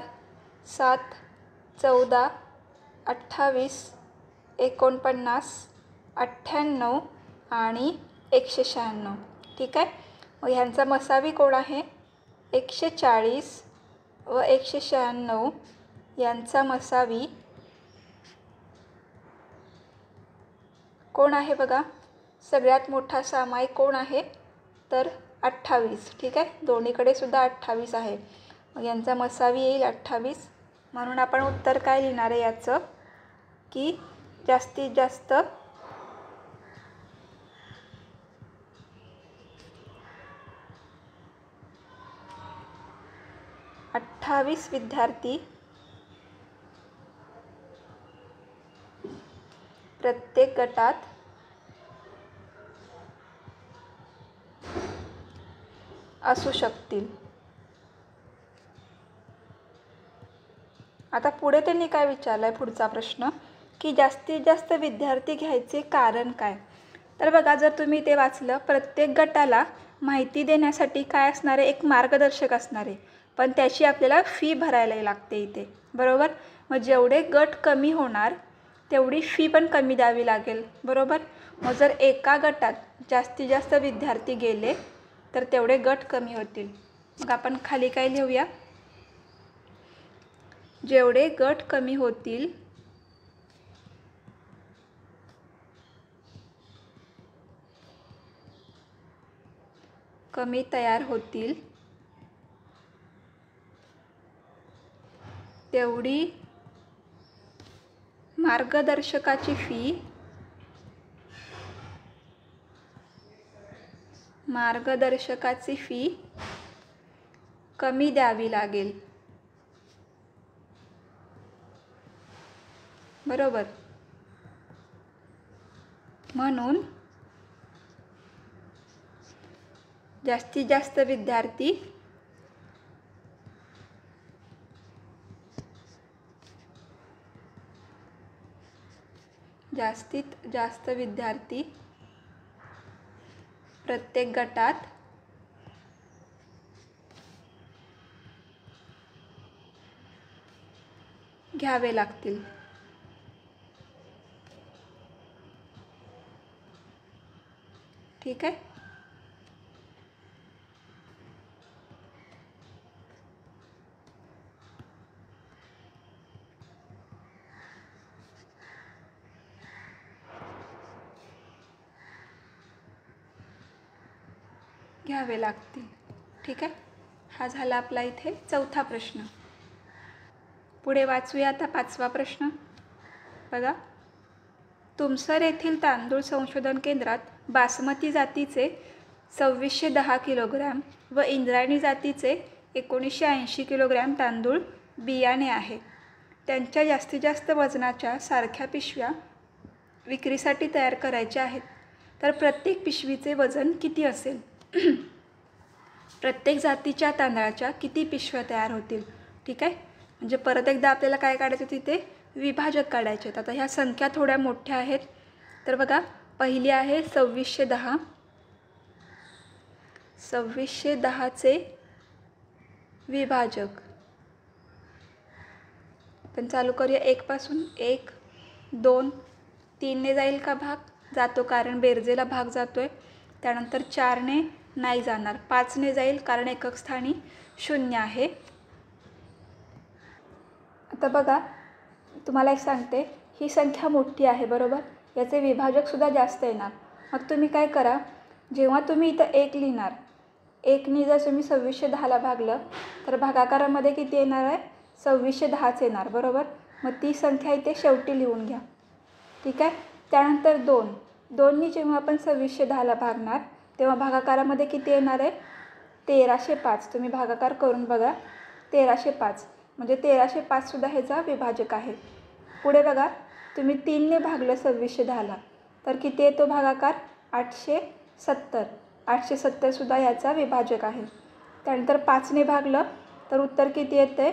A: 7, 14, 28, 49, 98 आणि 196. ठीक आहे. मग ह्यांचा मसावी कोण आहे? 140 व 196 यांचा मसावी कोण आहे? बघा, सगळ्यात मोठा सामायिक कोण आहे? तर 28. ठीक आहे. दोन्हीकडे सुद्धा 28 आहे. मग यांचा मसावी येईल 28. म्हणून आपण उत्तर काय लिहिणार आहे याचं? की जास्तीत जास्त 28 विद्यार्थी प्रत्येक गटात असू शकतील. आता पुढे त्यांनी काय विचारलं आहे, पुढचा प्रश्न की जास्तीत जास्त विद्यार्थी घ्यायचे कारण काय. तर बघा, जर तुम्ही ते वाचलं, प्रत्येक गटाला माहिती देण्यासाठी काय असणार आहे, एक मार्गदर्शक असणार आहे, पण त्याची आपल्याला फी भरायला लागते इथे, बरोबर. मग जेवढे गट कमी होणार तेवढी फी पण कमी द्यावी लागेल, बरोबर. मग जर एका गटात जास्तीत जास्त विद्यार्थी गेले तर तेवढे गट कमी होतील. मग आपण खाली काय लिहूया, जेवढे गट कमी होतील कमी तयार होतील तेवढी मार्गदर्शकाची फी कमी द्यावी लागेल, बरोबर. म्हणून जास्तीत जास्त विद्यार्थी प्रत्येक गटात घ्यावे लागतील. ठीक आहे. घ्यावे लागतील. ठीक आहे. हा झाला आपला इथे चौथा प्रश्न. पुढे वाचूया आता पाचवा प्रश्न. बघा, तुमसर येथील तांदूळ संशोधन केंद्रात बासमती जातीचे 2610 किलोग्रॅम व इंद्रायणी जातीचे 1980 किलोग्रॅम तांदूळ बियाणे आहे. त्यांच्या जास्तीत जास्त वजनाच्या सारख्या पिशव्या विक्रीसाठी तयार करायच्या आहेत. तर प्रत्येक पिशवीचे वजन किती असेल? प्रत्येक जातीच्या तांदळाच्या किती पिशव्या तयार होतील? ठीक आहे. म्हणजे परत एकदा आपल्याला काय काढायचं, तिथे विभाजक काढायचे आहेत. आता ह्या संख्या थोड्या मोठ्या आहेत. तर बघा, पहिली आहे 2610. 2610चे विभाजक आपण चालू करूया 1 पासून. 1, 2, 3ने जाईल का भाग? जातो, कारण बेरजेला भाग जातोय. त्यानंतर 4ने नाही जाणार. 5ने जाईल, कारण एकक स्थानी 0 आहे. आता बघा, तुम्हाला एक सांगते, ही संख्या मोठी आहे, बरोबर. याचे विभाजकसुद्धा जास्त येणार. मग तुम्ही काय करा, जेव्हा तुम्ही इथं 1 लिहिणार, 1नी जर तुम्ही 2610ला भागलं तर भागाकारामध्ये किती येणार आहे? 2610च येणार, बरोबर. मग ती संख्या इथे शेवटी लिहून घ्या. ठीक आहे. त्यानंतर 2नी जेव्हा आपण 2610ला भागणार तेव्हा भागाकारामध्ये किती येणार आहे? 1305. तुम्ही भागाकार करून बघा, 1305. म्हणजे 1305सुद्धा ह्याचा विभाजक आहे. पुढे बघा, तुम्ही 3ने भागलं 2610ला तर किती येतो भागाकार? 870. 870सुद्धा याचा विभाजक आहे. त्यानंतर 5ने भागलं तर उत्तर किती येते?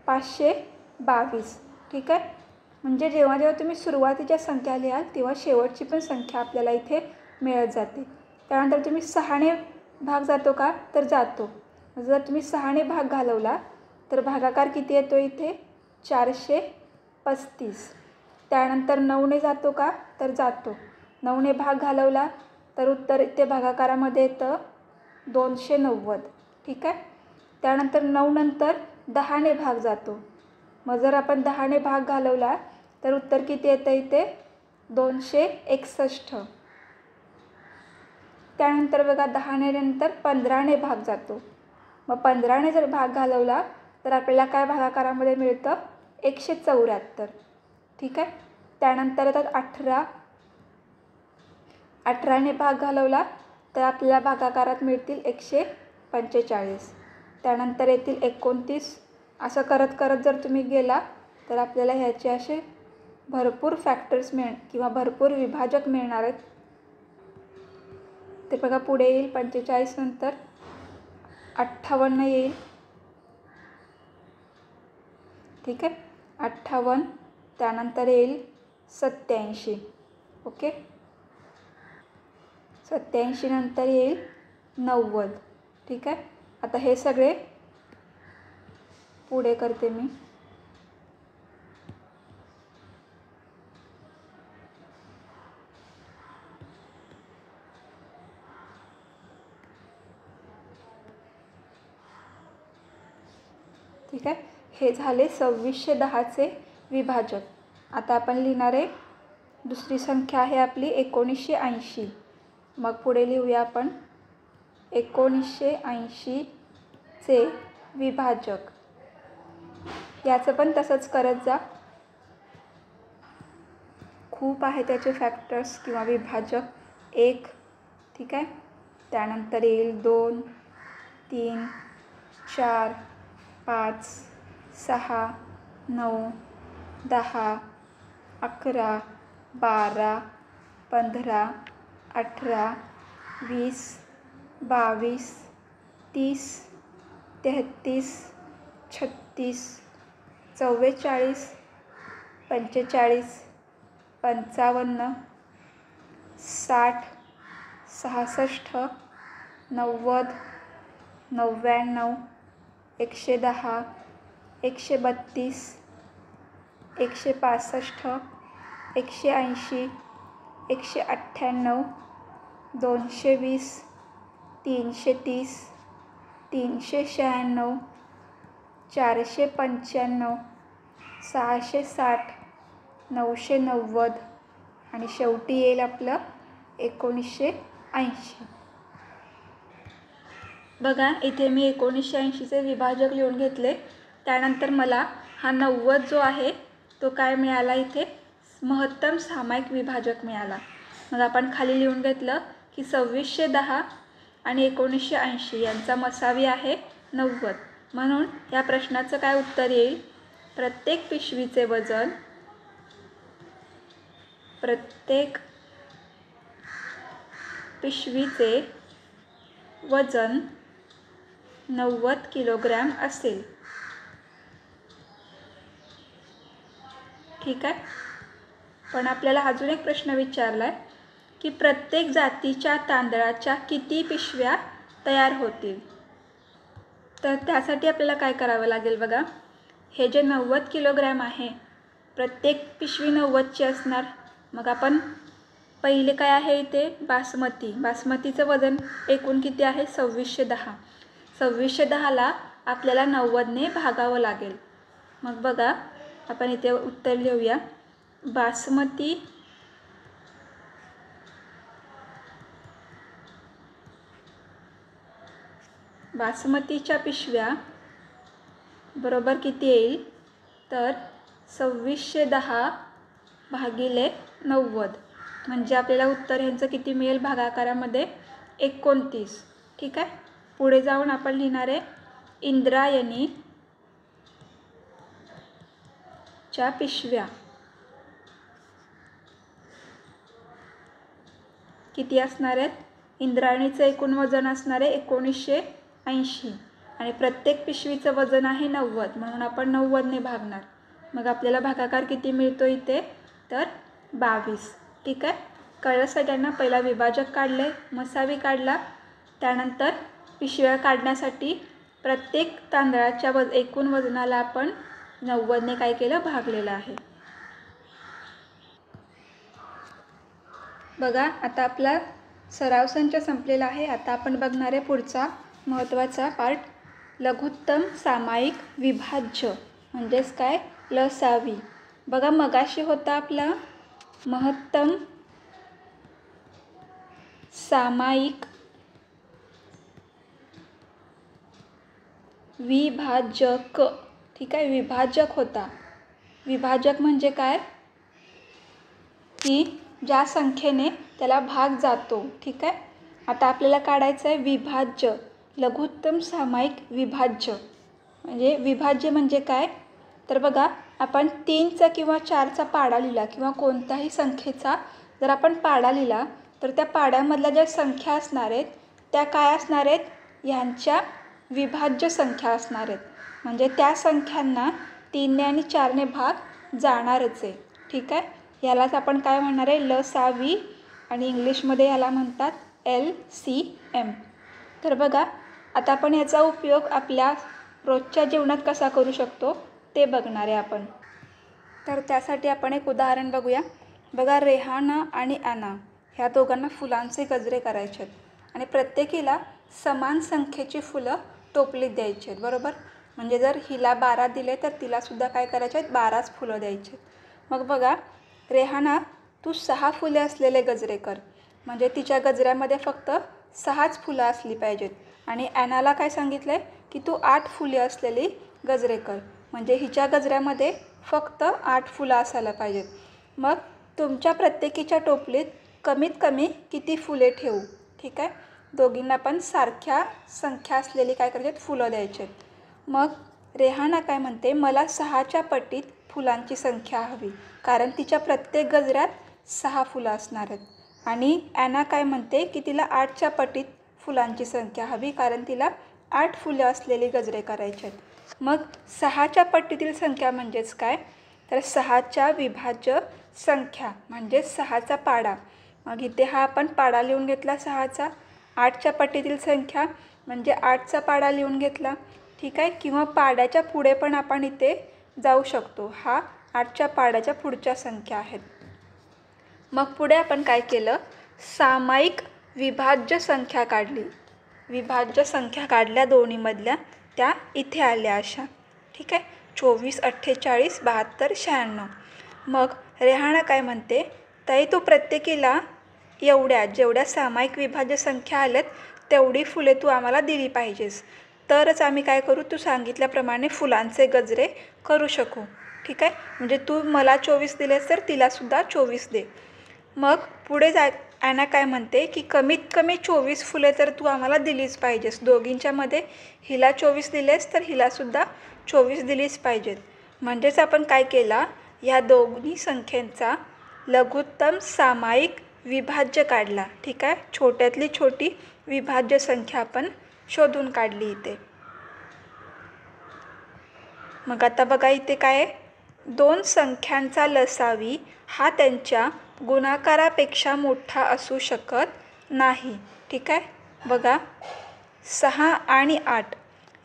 A: 522. ठीक आहे. म्हणजे जेव्हा जेव्हा तुम्ही सुरुवातीच्या संख्या लिहाल तेव्हा शेवटची पण संख्या आपल्याला इथे मिळत जाते. त्यानंतर तुम्ही 6ने भाग जातो का? तर जातो. जर तुम्ही 6ने भाग घालवला तर भागाकार किती येतो इथे? 435. त्यानंतर 9ने जातो का? तर जातो. 9ने भाग घालवला तर उत्तर इथे भागाकारामध्ये येतं 290. ठीक आहे. त्यानंतर 9 नंतर 10ने भाग जातो. मग जर आपण 10ने भाग घालवला तर उत्तर किती येतं इथे? 261. त्यानंतर बघा, 10ने नंतर 15ने भाग जातो. मग 15ने जर भाग घालवला तर आपल्याला काय भागाकारामध्ये मिळतं? 174. ठीक आहे. त्यानंतर येतात 18. 18ने भाग घालवला तर आपल्याला भागाकारात मिळतील 145. त्यानंतर येतील 29. असं करत करत जर तुम्ही गेला तर आपल्याला ह्याचे असे भरपूर फॅक्टर्स किंवा भरपूर विभाजक मिळणार आहेत. ते बघा पुढे येईल 45 नंतर 58 येईल, ठीक आहे. 58 त्यानंतर येईल 87, ओके. 87 नंतर येईल 90, ठीक आहे. आता हे सगळे पुढे करते मी. ठीक आहे. हे झाले 2610चे विभाजक. आता आपण लिहिणार आहे दुसरी संख्या आहे आपली 1980. मग पुढे लिहूया आपण 1980चे विभाजक. याचं पण तसंच करत जा. खूप आहे त्याचे फॅक्टर्स किंवा विभाजक. 1, ठीक आहे. त्यानंतर येईल 2, 3, 4, 5, 6, 9, 10, 11, 12, 15, 18, 20, 22, 30, 33, 36, 44, 45, 55, 60, 66, 90, 99, 110, 132, 165, 180, 198, 220, 330, 396, 495, 660, 990 आणि शेवटी येईल आपलं 1980. बघा इथे मी 1980चे विभाजक लिहून घेतले. त्यानंतर मला हा 90 जो आहे तो काय मिळाला, इथे महत्तम सामायिक विभाजक मिळाला. मग आपण खाली लिहून घेतलं की 2610 आणि 1980 यांचा मसावी आहे 90. म्हणून या प्रश्नाचं काय उत्तर येईल, प्रत्येक पिशवीचे वजन 90 किलोग्रॅम असेल. ठीक आहे. पण आपल्याला अजून एक प्रश्न विचारला आहे की प्रत्येक जातीच्या तांदळाच्या किती पिशव्या तयार होतील. तर त्यासाठी आपल्याला काय करावं लागेल बघा. हे जे 90 किलोग्रॅम आहे प्रत्येक पिशवी 90ची असणार. मग आपण पहिले काय आहे इथे बासमतीचं वजन एकूण किती आहे 2610. 2610ला आपल्याला 90ने भागावं लागेल. मग बघा आपण इथे उत्तर लिहूया. बासमतीच्या पिशव्या बरोबर किती येईल, तर 2610 भागिले 90 म्हणजे आपल्याला उत्तर ह्यांचं किती मिळेल भागाकारामध्ये 29. ठीक आहे. पुढे जाऊन आपण लिहिणार आहे इंद्रायणी च्या पिशव्या किती असणार आहेत. इंद्रायणीचं एकूण वजन असणार आहे 1980 आणि प्रत्येक पिशवीचं वजन आहे 90 म्हणून आपण 90ने भागणार. मग आपल्याला भागाकार किती मिळतो इथे, तर 22. ठीक आहे. कळलं सगळ्यांना. पहिला विभाजक काढले, मसावी काढला, त्यानंतर पिशव्या काढण्यासाठी प्रत्येक तांदळाच्या एकूण वजनाला आपण 90ने काय केलं, भागलेलं आहे. बघा आता आपला सराव संच संपलेला आहे. आता आपण बघणार आहे पुढचा महत्त्वाचा पार्ट, लघुत्तम सामायिक विभाज्य म्हणजेच काय, लसावी. बघा मगाशी होता आपला महत्तम सामायिक विभाजक. ठीक आहे. विभाजक होता. विभाजक म्हणजे काय, की ज्या संख्येने त्याला भाग जातो. ठीक आहे. आता आपल्याला काढायचं आहे विभाज्य, लघुत्तम सामायिक विभाज्य. म्हणजे विभाज्य म्हणजे काय, तर बघा आपण 3चा किंवा 4चा पाडा लिहिला किंवा कोणत्याही संख्येचा जर आपण पाडा लिहिला तर त्या पाड्यामधल्या ज्या संख्या असणार आहेत त्या काय असणार आहेत, ह्यांच्या विभाज्य संख्या असणार आहेत. म्हणजे त्या संख्यांना 3ने आणि 4ने भाग जाणारच आहे. ठीक आहे, यालाच आपण काय म्हणणार आहे, लसावी, आणि इंग्लिशमध्ये याला म्हणतात LCM. तर बघा, आता आपण याचा उपयोग आपल्या रोजच्या जीवनात कसा करू शकतो ते बघणार आहे आपण. तर त्यासाठी आपण एक उदाहरण बघूया. बघा, रेहाना आणि ॲना ह्या दोघांना फुलांचे गजरे करायचे आहेत आणि प्रत्येकीला समान संख्येची फुलं टोपलीत द्यायची आहेत, बरोबर. म्हणजे जर हिला 12 दिले तर तिलासुद्धा काय करायचे आहेत, 12च फुलं द्यायची आहेत. मग बघा, रेहाना तू 6 फुले असलेले गजरे कर. म्हणजे तिच्या गजऱ्यामध्ये फक्त 6च फुलं असली पाहिजेत. आणि ॲनाला काय सांगितलं आहे की तू 8 फुले असलेली गजरे कर. म्हणजे हिच्या गजऱ्यामध्ये फक्त 8 फुलं असायला पाहिजेत. मग तुमच्या प्रत्येकीच्या टोपलीत कमीत कमी किती फुले ठेवू. ठीक आहे, दोघींना पण सारख्या संख्या असलेली काय करायची, फुलं द्यायची आहेत. मग रेहाना काय म्हणते, मला 6च्या पटीत फुलांची संख्या हवी, कारण तिच्या प्रत्येक गजऱ्यात 6 फुलं असणार आहेत. आणि ॲना काय म्हणते की तिला 8च्या पटीत फुलांची संख्या हवी, कारण तिला 8 फुलं असलेली गजरे करायचे आहेत. मग 6च्या पट्टीतील संख्या म्हणजेच काय, तर 6च्या विभाज्य संख्या म्हणजे 6चा पाडा. मग इथे हा आपण पाडा लिहून घेतला 6चा. 8च्या पट्टीतील संख्या म्हणजे 8चा पाडा लिहून घेतला. ठीक आहे, किंवा पाड्याच्या पुढे पण आपण इथे जाऊ शकतो. हा 8च्या पाड्याच्या पुढच्या संख्या आहेत. मग पुढे आपण काय केलं, सामायिक विभाज्य संख्या काढली. विभाज्य संख्या काढल्या दोन्हीमधल्या, त्या इथे आल्या अशा. ठीक आहे, 24, 48, 72, 96. मग रेहाना काय म्हणते, ताई तू प्रत्येकीला जेवढ्या सामायिक विभाज्य संख्या आल्यात तेवढी फुले तू आम्हाला दिली पाहिजेस, तरच आम्ही काय करू, तू सांगितल्याप्रमाणे फुलांचे गजरे करू शकू. ठीक आहे, म्हणजे तू मला 24 दिलेस तर तिलासुद्धा 24 दे. मग पुढे ॲना काय म्हणते की कमीत कमी 24 फुले तर तू आम्हाला दिलीच पाहिजेस. दोघींच्यामध्ये हिला 24 दिलेस तर हिलासुद्धा 24 दिलीच पाहिजेत. म्हणजेच आपण काय केला, ह्या दोन्ही संख्येचा लघुत्तम सामायिक विभाज्य काढला. ठीक आहे, छोट्यातली छोटी विभाज्य संख्या आपण शोधून काढली इथे. मग आता बघा इथे काय आहे, 2 संख्यांचा लसावी हा त्यांच्या गुणाकारापेक्षा मोठा असू शकत नाही. ठीक आहे, बघा 6 आणि 8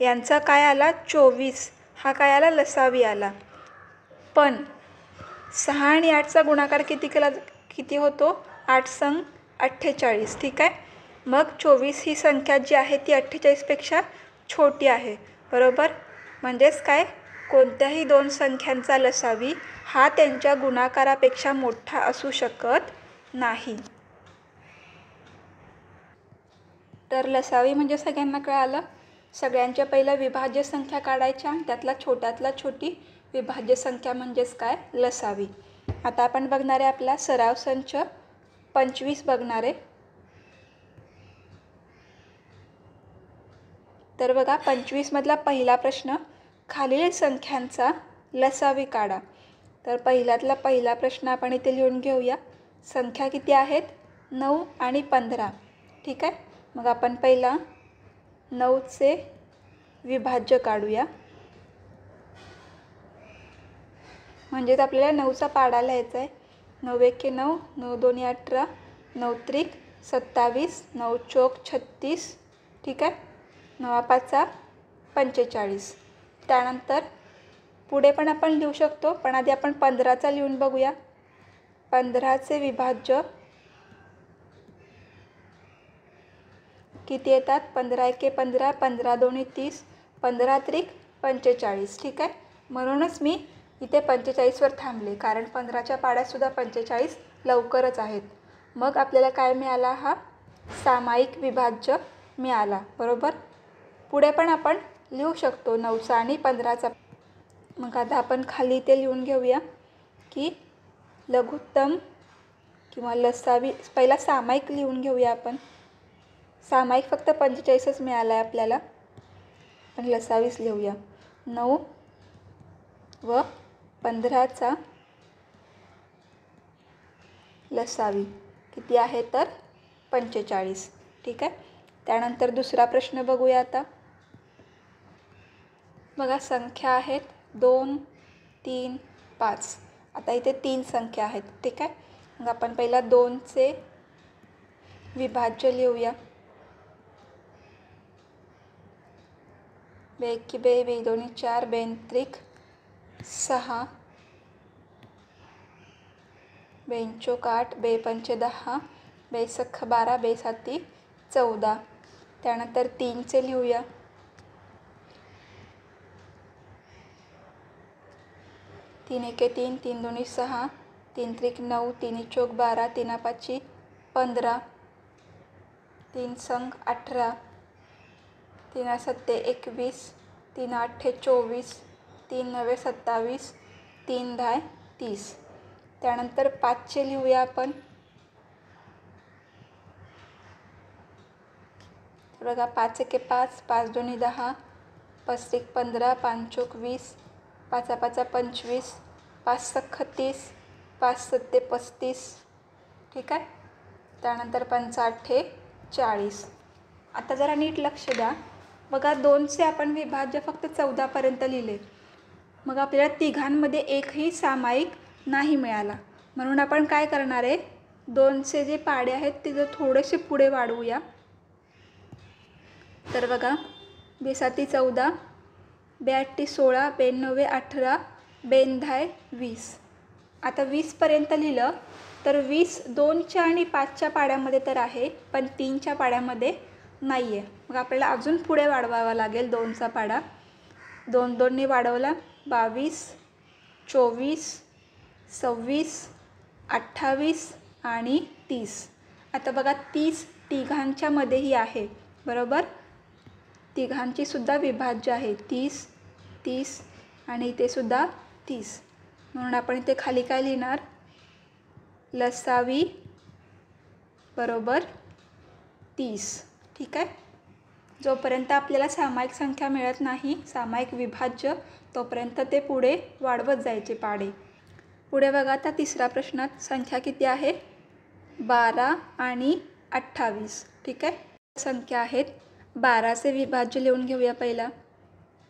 A: यांचा काय आला, 24 हा काय आला, लसावी आला. पण 6 आणि 8चा गुणाकार किती होतो, 8 संग 48. ठीक आहे, मग 24 ही संख्या जी आहे ती 48पेक्षा छोटी आहे, बरोबर. म्हणजेच काय, कोणत्याही 2 संख्यांचा लसावी हा त्यांच्या गुणाकारापेक्षा मोठा असू शकत नाही. तर लसावी म्हणजे सगळ्यांना कळालं. सगळ्यांच्या पहिल्या विभाज्य संख्या काढायच्या, त्यातला छोट्यातला छोटी विभाज्य संख्या म्हणजेच काय, लसावी. आता आपण बघणार आहे आपला सराव संच 25 बघणार आहे. तर बघा 25मधला पहिला प्रश्न, खालील संख्यांचा लसावी काढा. तर पहिल्यातला पहिला प्रश्न आपण इथे लिहून घेऊया. संख्या किती आहेत, 9 आणि 15. ठीक आहे, मग आपण पहिला 9चे विभाज्य काढूया. म्हणजेच आपल्याला 9चा पाडा लिहायचा आहे. 9 एके 9, 9 दोन्ही 18, 9 त्रिक 27, 9 चौक 36. ठीक आहे, 9 पाचा 45. त्यानंतर पुढे पण आपण लिहू शकतो, पण आधी आपण 15चा लिहून बघूया. 15चे विभाज्य किती येतात, 15 एके 15, 15 दोन्ही 30, 15 त्रिक 45. ठीक आहे, म्हणूनच मी इथे 45वर थांबले, कारण 15च्या पाड्यातसुद्धा 45 लवकरच आहेत. मग आपल्याला काय मिळाला, हा सामायिक विभाज्य मिळाला, बरोबर. पुढे पण आपण लिहू शकतो 9चा आणि 15चा. मग आता आपण खाली इथे लिहून घेऊया की लघुत्तम किंवा लसावी, पहिला सामायिक लिहून घेऊया आपण. सामायिक फक्त 45च मिळाला आहे आपल्याला, पण लसावीच लिहूया. 9 व 15चा लसावी किती आहे, तर 45. ठीक आहे. त्यानंतर दुसरा प्रश्न बघूया आता. बघा संख्या आहेत 2, 3, 5. आता इथे 3 संख्या आहेत. ठीक आहे. मग आपण पहिला 2चे विभाज्य लिहूया. 2 एके 2, 2 दोन्ही 4, 2 त्रिक 6, 2 चौक 8, 2 पंचे 10, 2 सख्ख 12, 2 साती 14. त्यानंतर 3चे लिहूया. 3 एके 3, 3 दोन्ही 6, 3 त्रिक 9, 3 चौक 12, 3 पाची 15, 3 संग 18, 3 सत्ते 21, 3 आठे 24, 3 नवे 27, 3 दहा 30. त्यानंतर 5चे लिहूया आपण. बघा 5 एके 5, 5 दोन्ही 10, 5 त्रिक 15, 5 चौक 20, 5 पाचा 25, 5 सख्ख 30, 5 सत्ते 35. ठीक आहे. त्यानंतर 5 आठे 40. आता जरा नीट लक्ष द्या. बघा 2चे आपण विभाज्य फक्त 14पर्यंत लिहिले. मग आपल्याला तिघांमध्ये एकही सामायिक नाही मिळाला. म्हणून आपण काय करणार आहे, 2चे जे पाडे आहेत ते जर थोडेसे पुढे वाढवूया. तर बघा 2 साती 14, 2 आठी 16, 2 नवे 18, 2 दहा 20. आता 20पर्यंत लिहिलं तर 20 2च्या आणि 5च्या पाड्यामध्ये तर आहे, पण 3च्या पाड्यामध्ये नाही आहे. मग आपल्याला अजून पुढे वाढवावा लागेल 2चा पाडा. 2 2नी वाढवला 22, 24, 26, 28 आणि 30. आता बघा 30 तिघांच्या मध्येही आहे. बरोबर. तिघांची सुद्धा विभाज्य आहे 30, 30 आणि इथे सुद्धा 30. म्हणून आपण इथे खाली काय लिहिणार, लसावी बरोबर 30. ठीक आहे. जोपर्यंत आपल्याला सामायिक संख्या मिळत नाही, सामायिक विभाज्य, तोपर्यंत ते पुढे वाढवत जायचे पाडे. पुढे बघा आता तिसरा प्रश्नात संख्या किती आहे, 12 आणि 28. ठीक आहे. संख्या आहेत. 12चे विभाज्य लिहून घेऊया पहिला.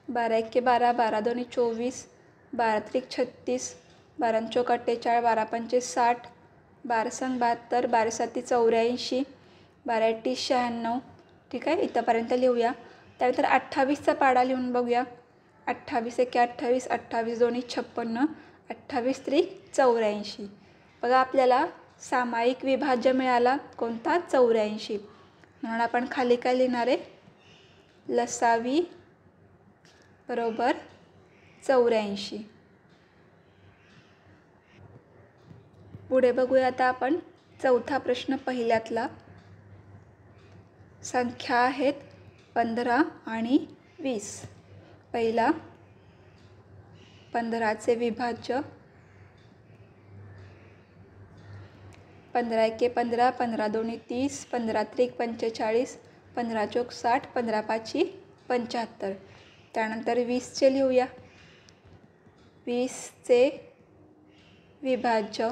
A: 12 एके 12, 12 दोन्ही 24, 12 त्रिक 36, 12 चौक 48, 12 पंचे 60, 12 संग 72, 12 साती 84, 12 अठी 96. ठीक आहे. इथंपर्यंत लिहूया. त्यानंतर 28चा पाडा लिहून बघूया. 28 एके 28, 28 दोन्ही 56, 28 त्रिक 84. बघा आपल्याला सामायिक विभाज्य मिळाला कोणता, 84. म्हणून आपण खाली काय लिहिणार आहे, लसावी बरोबर 84. पुढे बघूया आता आपण चौथा प्रश्न पहिल्यातला. संख्या आहेत 15 आणि 20. पहिला 15चे विभाज्य. 15 एके 15, 15 दोन्ही 30, 15 त्रिक 45, 15 चौक 60, 15 पाची 75. त्यानंतर 20चे लिहूया. 20चे विभाज्य.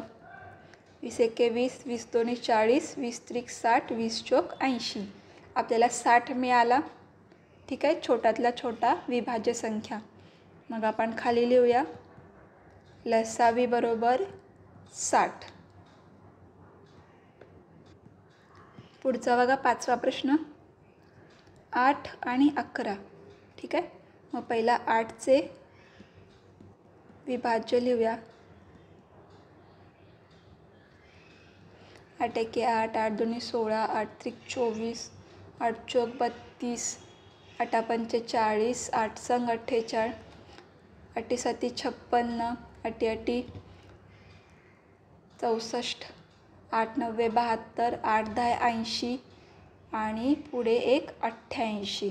A: 20 एके 20, 20 दोन्ही 40, 20 त्रिक 60, 20 चौक 80. आपल्याला 60 मिळाला. ठीक आहे. छोट्यातला छोटा विभाज्य संख्या. मग आपण खाली लिहूया, लसावी बरोबर 60. पुढचा बघा 5वा प्रश्न. 8 आणि 11. ठीक आहे. मग पहिला 8चे विभाज्य लिहूया. 8 एके 8, 8 दोन्ही 16, 8 त्रिक 24, 8 चौक 32, 8 पंचे 40, 8 संग 48, 8 साती 56, 8 अठी 64, 8 नव्वे 72, 8 दहा 80 आणि पुढे एक 88.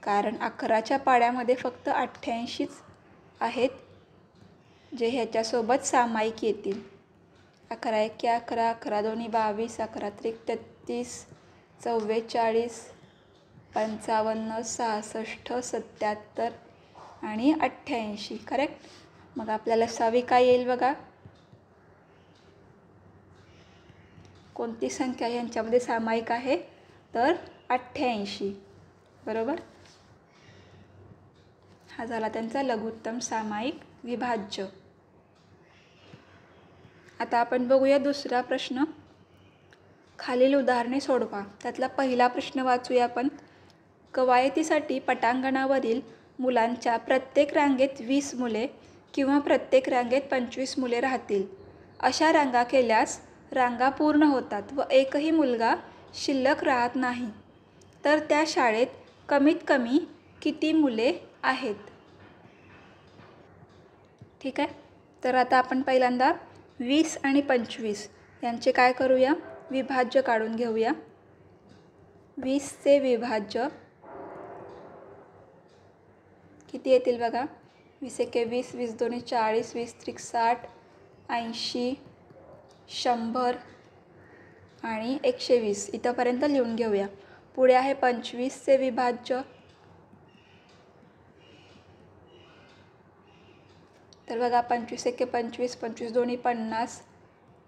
A: कारण 11च्या पाड्यामध्ये फक्त 88च आहेत जे ह्याच्यासोबत सामायिक येतील. 11 एके 11, 11 दोन्ही 22, 11 त्रिक 33, 44, 55, 66, 77 आणि 88. करेक्ट. मग आपल्याला लसावी काय येईल बघा, कोणती संख्या यांच्यामध्ये सामायिक आहे? तर 88. बरोबर. हा झाला त्यांचा लघुत्तम सामायिक विभाज्य. आता आपण बघूया दुसरा प्रश्न. खालील उदाहरणे सोडवा. त्यातला पहिला प्रश्न वाचूया आपण. कवायतीसाठी पटांगणावरील मुलांच्या प्रत्येक रांगेत 20 मुले किंवा प्रत्येक रांगेत 25 मुले राहतील. अशा रांगा केल्यास रांगा पूर्ण होतात व एकही मुलगा शिल्लक राहत नाही. तर त्या शाळेत कमीत कमी किती मुले आहेत? ठीक आहे. तर आता आपण पहिल्यांदा 20 आणि 25 यांचे काय करूया? विभाज्य काढून घेऊया. 20चे विभाज्य किती येतील बघा. 20 एके 20, 20 दोन्ही 40, 20 त्रिक 60, 80, 100 आणि 120 इथंपर्यंत लिहून घेऊया. पुढे आहे 25चे विभाज्य. तर बघा 25 एके 25, 25 दोन्ही 50,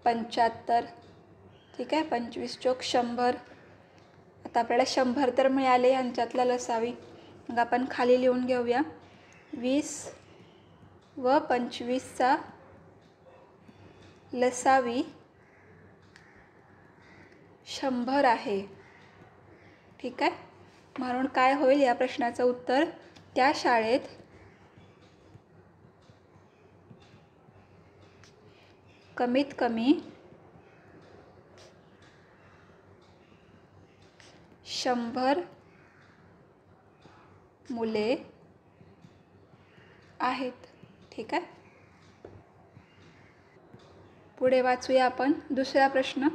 A: 75. ठीक आहे. 25 चोक 100. आता आपल्याला 100 तर मिळाले, यांच्यातला लसावी. मग आपण खाली लिहून घेऊया. 20 व 25चा लसावी 100 आहे. ठीक आहे. म्हणून काय होईल या प्रश्नाचं उत्तर? त्या शाळेत कमीत कमी 100 मुले आहेत. ठीक आहे. पुढे वाचूया आपण दुसरा प्रश्न.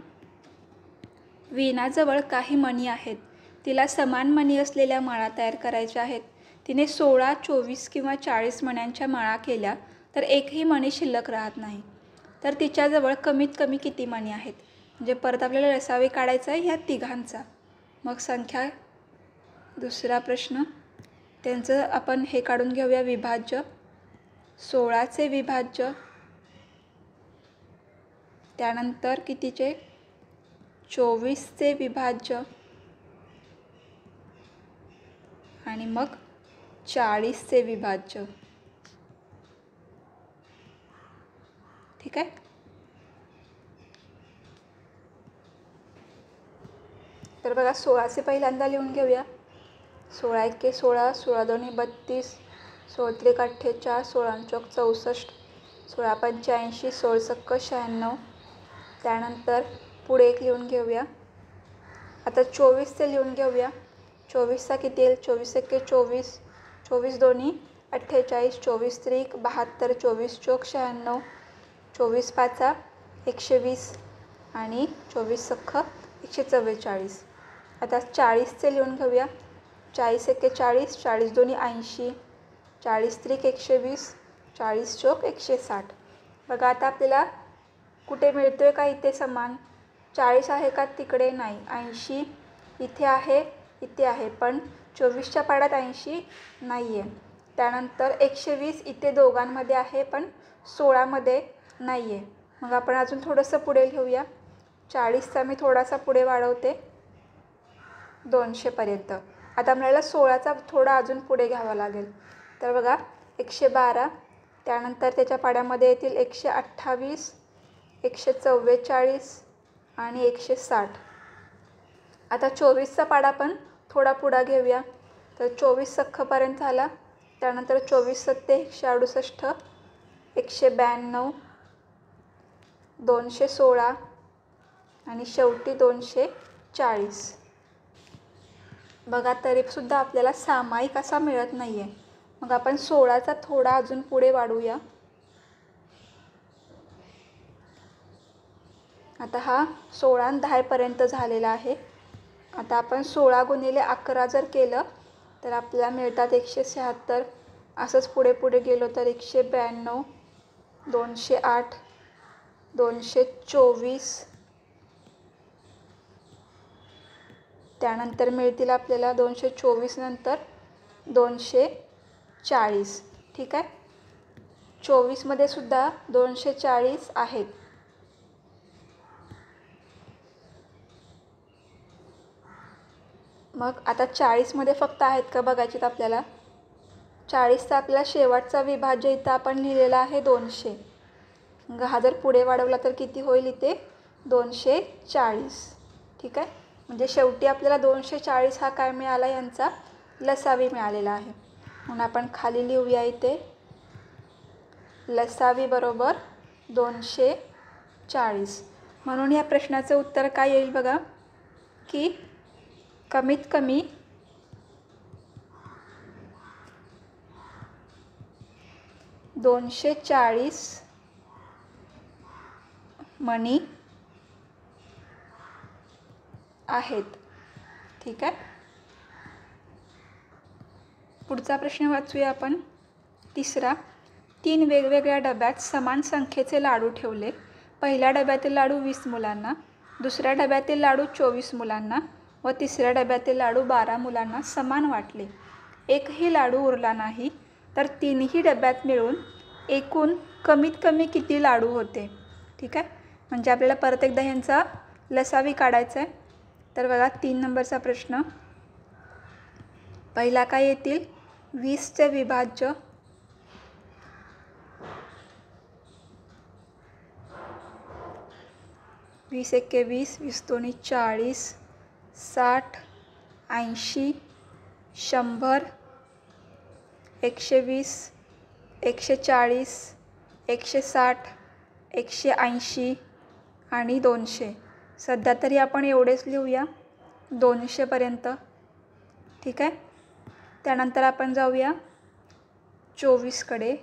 A: वीणाजवळ काही मणी आहेत. तिला समान मणी असलेल्या माळा तयार करायच्या आहेत. तिने 16, 24 किंवा 40 मण्यांच्या माळा केल्या तर एकही मणी शिल्लक राहत नाही. तर तिच्याजवळ कमीत कमी किती मणी आहेत? म्हणजे परत आपल्याला लसावी काढायचा आहे ह्या तिघांचा. मग संख्या, दुसरा प्रश्न, त्यांचं आपण हे काढून घेऊया विभाज्य. 16चे विभाज्य, त्यानंतर कितीचे? 24चे विभाज्य आणि मग 40चे विभाज्य. ठीक आहे. तर बघा 16चे पहिल्यांदा लिहून घेऊया. 16 एके 16, 16 दोन्ही 32, 16 त्रिक 48, 16 चौक 64, 16 पंचे 80, 16 सक्क 96. त्यानंतर पुढे एक लिहून घेऊया. आता 24चे लिहून घेऊया. 24चा किती येईल? 24 एके 24, 24 दोन्ही 48, 24 त्रिक 72, 24 चौक 96, 24 पाचा 120 आणि 24 सख्ख 144. आता 40चे लिहून घेऊया. 40 एके 40, 40 दोन्ही 80, 40 त्रिक 120, 40 चौक 160. बघा आता आपल्याला कुठे मिळतोय का इथे समान? 40 आहे का तिकडे? नाही. 80 इथे आहे, इथे आहे, पण 24च्या पाड्यात 80 नाही आहे. त्यानंतर 120 इथे दोघांमध्ये आहे, पण 16मध्ये नाही आहे. मग आपण अजून थोडंसं पुढे घेऊया. 40चा मी थोडासा पुढे वाढवते 200पर्यंत. आता आपल्याला 16चा थोडा अजून पुढे घ्यावा लागेल. तर बघा 112, त्यानंतर त्याच्या पाड्यामध्ये येतील 128, 144 आणि 160. आता 24चा पाडा पण थोडा पुढा घेऊया. तर 24 सख्खपर्यंत झाला. त्यानंतर 24 सत्ते 168, 192, 216 आणि शेवटी 240. बघा तरीसुद्धा आपल्याला सामायिक असा मिळत नाही आहे. मग आपण 16चा थोडा अजून पुढे वाढूया. आता हा 16 आणि 10पर्यंत झालेला आहे. आता आपण 16 गुणिले 11 जर केलं तर आपल्याला मिळतात 176. असंच पुढे पुढे गेलो तर 192, 208, 224. त्यानंतर मिळतील आपल्याला 224 नंतर 240. ठीक आहे. 24मध्ये सुद्धा 240 आहेत. मग आता 40मध्ये फक्त आहेत का बघायचे तर आपल्याला 40चा आपल्याला शेवटचा विभाज्य इथं आपण लिहिलेला आहे 200. मग हा जर पुढे वाढवला तर किती होईल इथे 240. ठीक आहे. म्हणजे शेवटी आपल्याला 240 हा काय मिळाला यांचा लसावी मिळालेला आहे. म्हणून आपण खाली लिहूया इथे लसावी बरोबर 240. म्हणून या प्रश्नाचं उत्तर काय येईल बघा की कमीत कमी 240 मणी आहेत. ठीक आहे. पुढचा प्रश्न वाचूया आपण. तिसरा. 3 वेगवेगळ्या डब्यात समान संख्येचे लाडू ठेवले. पहिल्या डब्यातील लाडू 20 मुलांना, दुसऱ्या डब्यातील लाडू 24 मुलांना व तिसऱ्या डब्यातील लाडू 12 मुलांना समान वाटले. एकही लाडू उरला नाही तर 3ही डब्यात मिळून एकूण कमीत कमी किती लाडू होते. ठीक आहे. म्हणजे आपल्याला परत एकदा ह्यांचा लसावी काढायचा आहे. तर बघा 3 नंबरचा प्रश्न. पहिला काय येतील 20चे विभाज्य 20 एके 20, 20 दोन्ही 40, 60, 80, 100, 120, 140, 160, 180 आणि 200. सध्या तरी आपण एवढेच लिहूया 200पर्यंत. ठीक आहे. त्यानंतर आपण जाऊया 24कडे.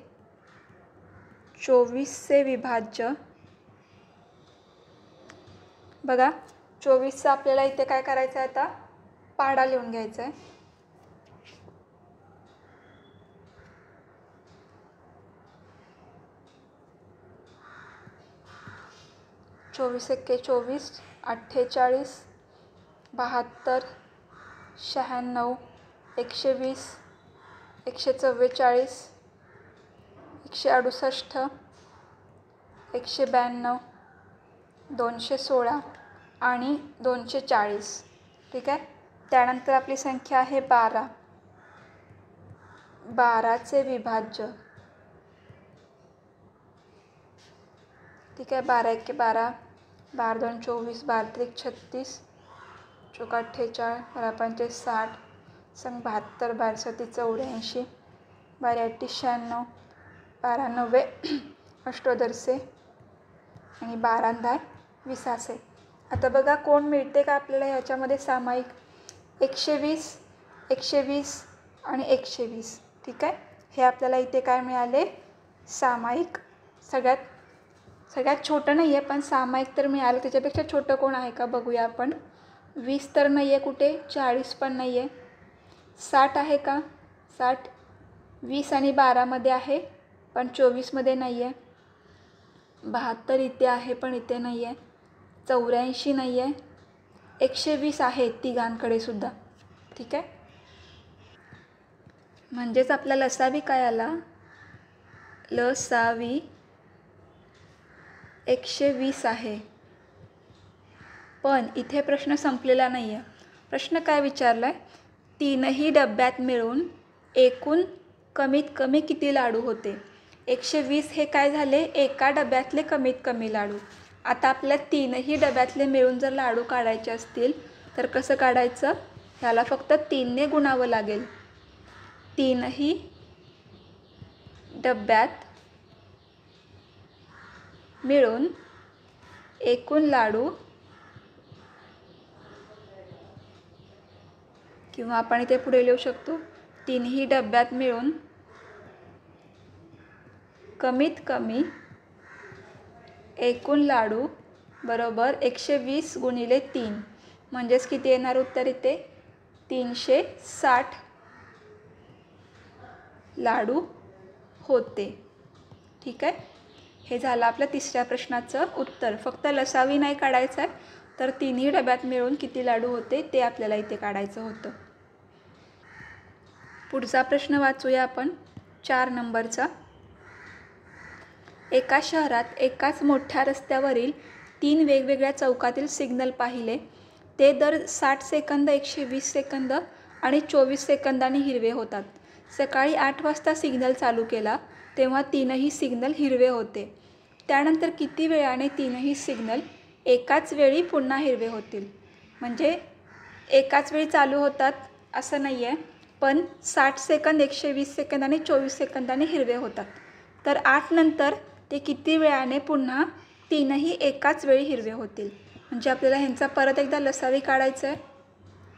A: 24चे विभाज्य बघा 24चा आपल्याला इथे काय करायचं आहे आता पाढा लिहून घ्यायचा आहे. चोवीस एके 24, 48, 72, 96, 120, 144, 168, 192, 216 आणि 240. ठीक आहे. त्यानंतर आपली संख्या आहे 12. 12चे विभाज्य. ठीक आहे. 12 एके 12, 12 दोन 24, 12 त्रिक 36, चौका 48, 12 पंचे 60, संग 72, 12 सती 84, 12 अठ्ठी 96, 12 नव्वे अष्टोदरसे आणि 12 10 20. आता बघा कोण मिळते का आपल्याला ह्याच्यामध्ये सामायिक 120, 120 आणि 120. ठीक आहे. हे आपल्याला इथे काय मिळाले सामायिक. सगळ्यात छोटं नाही आहे पण सामायिक तर मिळालं. त्याच्यापेक्षा छोटं कोण आहे का बघूया आपण. 20 तर नाही आहे कुठे, 40 पण नाही आहे, 60 आहे का 60 20 आणि 12मध्ये आहे पण 24मध्ये नाही आहे, 72 इथे आहे पण इथे नाही आहे, 84 नाही आहे, 120 आहे तिघांकडे सुद्धा. ठीक आहे. म्हणजेच आपला लसावी काय आला लसावी 120 आहे. पण इथे प्रश्न संपलेला नाही आहे. प्रश्न काय विचारला आहे 3ही डब्यात मिळून एकूण कमीत कमी किती लाडू होते. 120 हे काय झाले एका डब्यातले कमीत कमी लाडू. आता आपल्याला 3ही डब्यातले मिळून जर लाडू काढायचे असतील तर कसं काढायचं. ह्याला फक्त 3ने गुणावं लागेल. 3ही डब्यात मिळून एकूण लाडू किंवा आपण इथे पुढे लिहू शकतो 3ही डब्यात मिळून कमीत कमी एकूण लाडू बरोबर 120 गुणिले 3 म्हणजेच किती येणार उत्तर इथे 360 लाडू होते. ठीक आहे. हे झालं आपल्या तिसऱ्या प्रश्नाचं उत्तर. फक्त लसावी नाही काढायचं आहे तर 3ही डब्यात मिळून किती लाडू होते ते आपल्याला इथे काढायचं होतं. पुढचा प्रश्न वाचूया आपण 4 नंबरचा. एका शहरात एकाच मोठ्या रस्त्यावरील 3 वेगवेगळ्या चौकातील सिग्नल पाहिले ते दर 60 सेकंद, 120 सेकंद आणि 24 सेकंदांनी हिरवे होतात. सकाळी 8 वाजता सिग्नल चालू केला तेव्हा तीनही सिग्नल हिरवे होते. त्यानंतर किती वेळाने तीनही सिग्नल एकाच वेळी पुन्हा हिरवे होतील? म्हणजे एकाच वेळी चालू होतात असं नाही आहे, पण 60 सेकंद, 120 सेकंद आणि 24 सेकंदांनी हिरवे होतात. तर 8 नंतर ते किती वेळाने पुन्हा तीनही एकाच वेळी हिरवे होतील? म्हणजे आपल्याला ह्यांचा परत एकदा लसावी काढायचं आहे.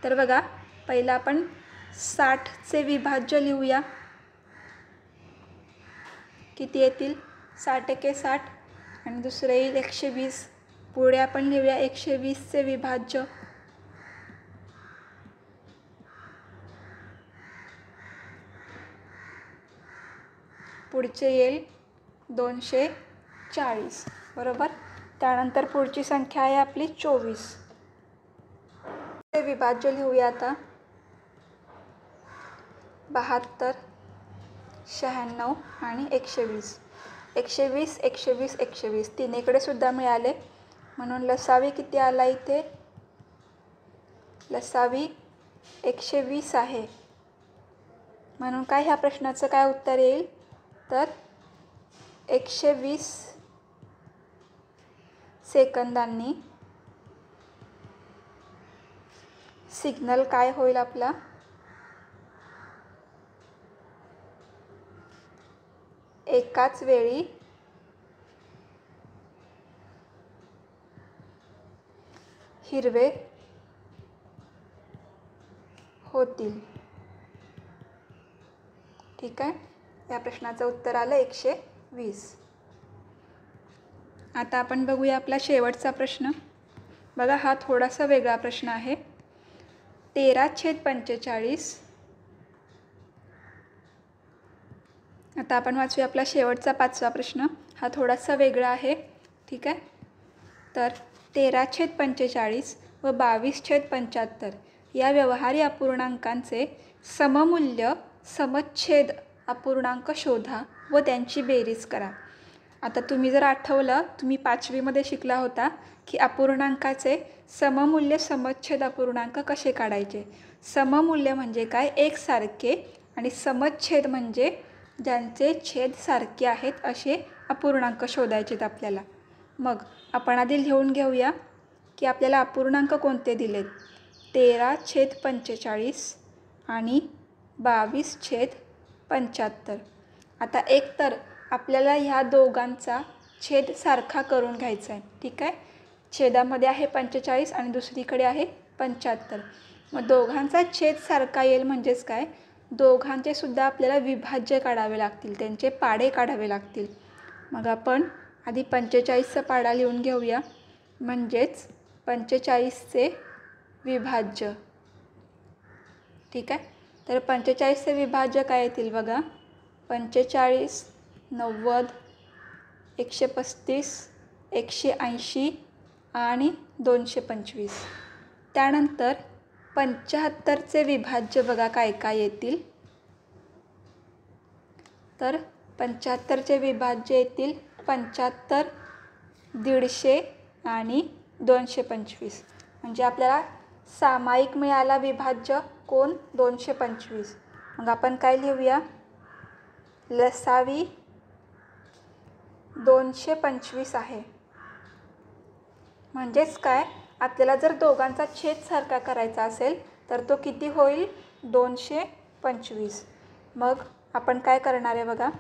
A: तर बघा, पहिला आपण 60चे विभाज्य लिहूया. किती येतील? 60 × 60 आणि दुसरे येईल 120. पुढे आपण लिहूया 120चे विभाज्य. पुढचे येईल 240. बरोबर. त्यानंतर पुढची संख्या आहे आपली 24. ते विभाज्य लिहूया आता. 72, 96 आणि 120. 120, 120, 120 तिन्हीकडे सुद्धा मिळाले, म्हणून लसावी किती आला इथे? लसावी 120 आहे. म्हणून काय ह्या प्रश्नाचं काय उत्तर येईल? तर 120 सेकंदांनी सिग्नल काय होईल आपला? एकाच वेळी हिरवे होतील. ठीक आहे. या प्रश्नाचं उत्तर आलं 120. आता आपण बघूया आपला शेवटचा प्रश्न. बघा, हा थोडासा वेगळा प्रश्न आहे. 13/45. आता आपण वाचूया आपला शेवटचा 5वा प्रश्न. हा थोडासा वेगळा आहे. ठीक आहे. तर 13/45 व 22/75 या व्यवहारी अपूर्णांकांचे सममूल्य समच्छेद अपूर्णांक शोधा व त्यांची बेरीज करा. आता तुम्ही जर आठवलं, तुम्ही 5वीमध्ये शिकला होता की अपूर्णांकाचे सममूल्य समच्छेद अपूर्णांक कसे काढायचे. सममूल्य म्हणजे काय? एकसारखे, आणि समच्छेद म्हणजे ज्यांचे छेद सारखे आहेत असे अपूर्णांक शोधायचे आहेत आपल्याला. मग आपण आधी लिहून घेऊया की आपल्याला अपूर्णांक कोणते दिलेत. 13/45 आणि 22/75. आता एकतर आपल्याला ह्या दोघांचा छेद सारखा करून घ्यायचा आहे. ठीक आहे. छेदामध्ये आहे 45 आणि दुसरीकडे आहे 75. मग दोघांचा छेद सारखा येईल म्हणजेच काय? दोघांचे सुद्धा आपल्याला विभाज्य काढावे लागतील, त्यांचे पाढे काढावे लागतील. मग आपण आधी 45चा पाढा लिहून घेऊया. म्हणजेच 45चे विभाज्य. ठीक आहे. तर 45चे विभाज्य काय येतील बघा. 45, 90, 135, 180 आणि 225. त्यानंतर 75चे विभाज्य बघा काय काय येतील. तर 75चे विभाज्य येतील 75, 150 आणि 225. म्हणजे आपल्याला सामायिक मिळाला विभाज्य कोण? 225. मग आपण काय लिहूया? लसावी 225 आहे. म्हणजेच काय? आपल्याला जर दोघांचा छेद सारखा करायचा असेल तर तो किती होईल? 225. मग आपण काय करणार आहे बघा.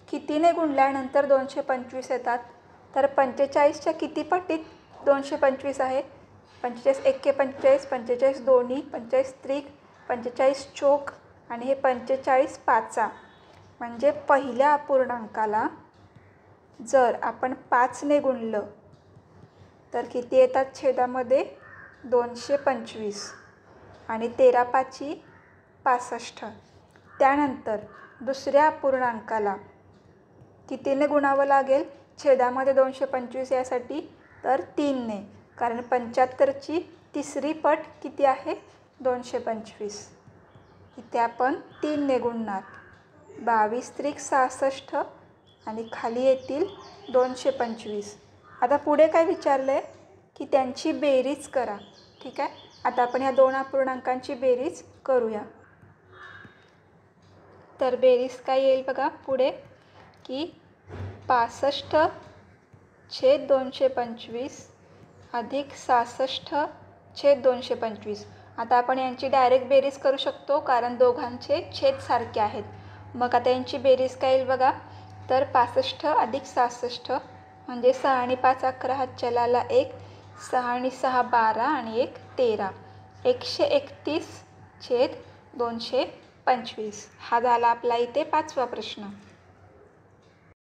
A: कितीने गुणल्यानंतर 225 येतात? तर 45च्या किती पटीत 225 आहे? 45 एके 45, 45 दोन्ही, 45 त्रिक, 45 चोक आणि हे 45 पाचा. म्हणजे पहिल्या अपूर्णांकाला जर आपण 5ने गुणलं तर किती येतात छेदामध्ये? 225 आणि 13×5 65. त्यानंतर दुसऱ्या अपूर्णांकाला कितीने गुणावं लागेल छेदामध्ये 225 यासाठी? तर 3ने, कारण 75ची तिसरी पट किती आहे? 225. इथे आपण 3ने गुणणार. 22 त्रिक 66 आणि खाली येतील 225. आता पुढे काय विचारलं आहे की त्यांची बेरीज करा. ठीक आहे. आता आपण ह्या दोन अपूर्णांकांची बेरीज करूया. तर बेरीज काय येईल बघा पुढे की 65/225 अधिक 66/225. आता आपण यांची डायरेक्ट बेरीज करू शकतो कारण दोघांचे छेद सारखे आहेत. मग आता यांची बेरीज काय येईल बघा. तर 65 अधिक 66 म्हणजे 6 आणि 5 11 हातच्याला आला 1, 6 आणि 6 12 आणि 1 13. 131/225. हा झाला आपला इथे 5वा प्रश्न.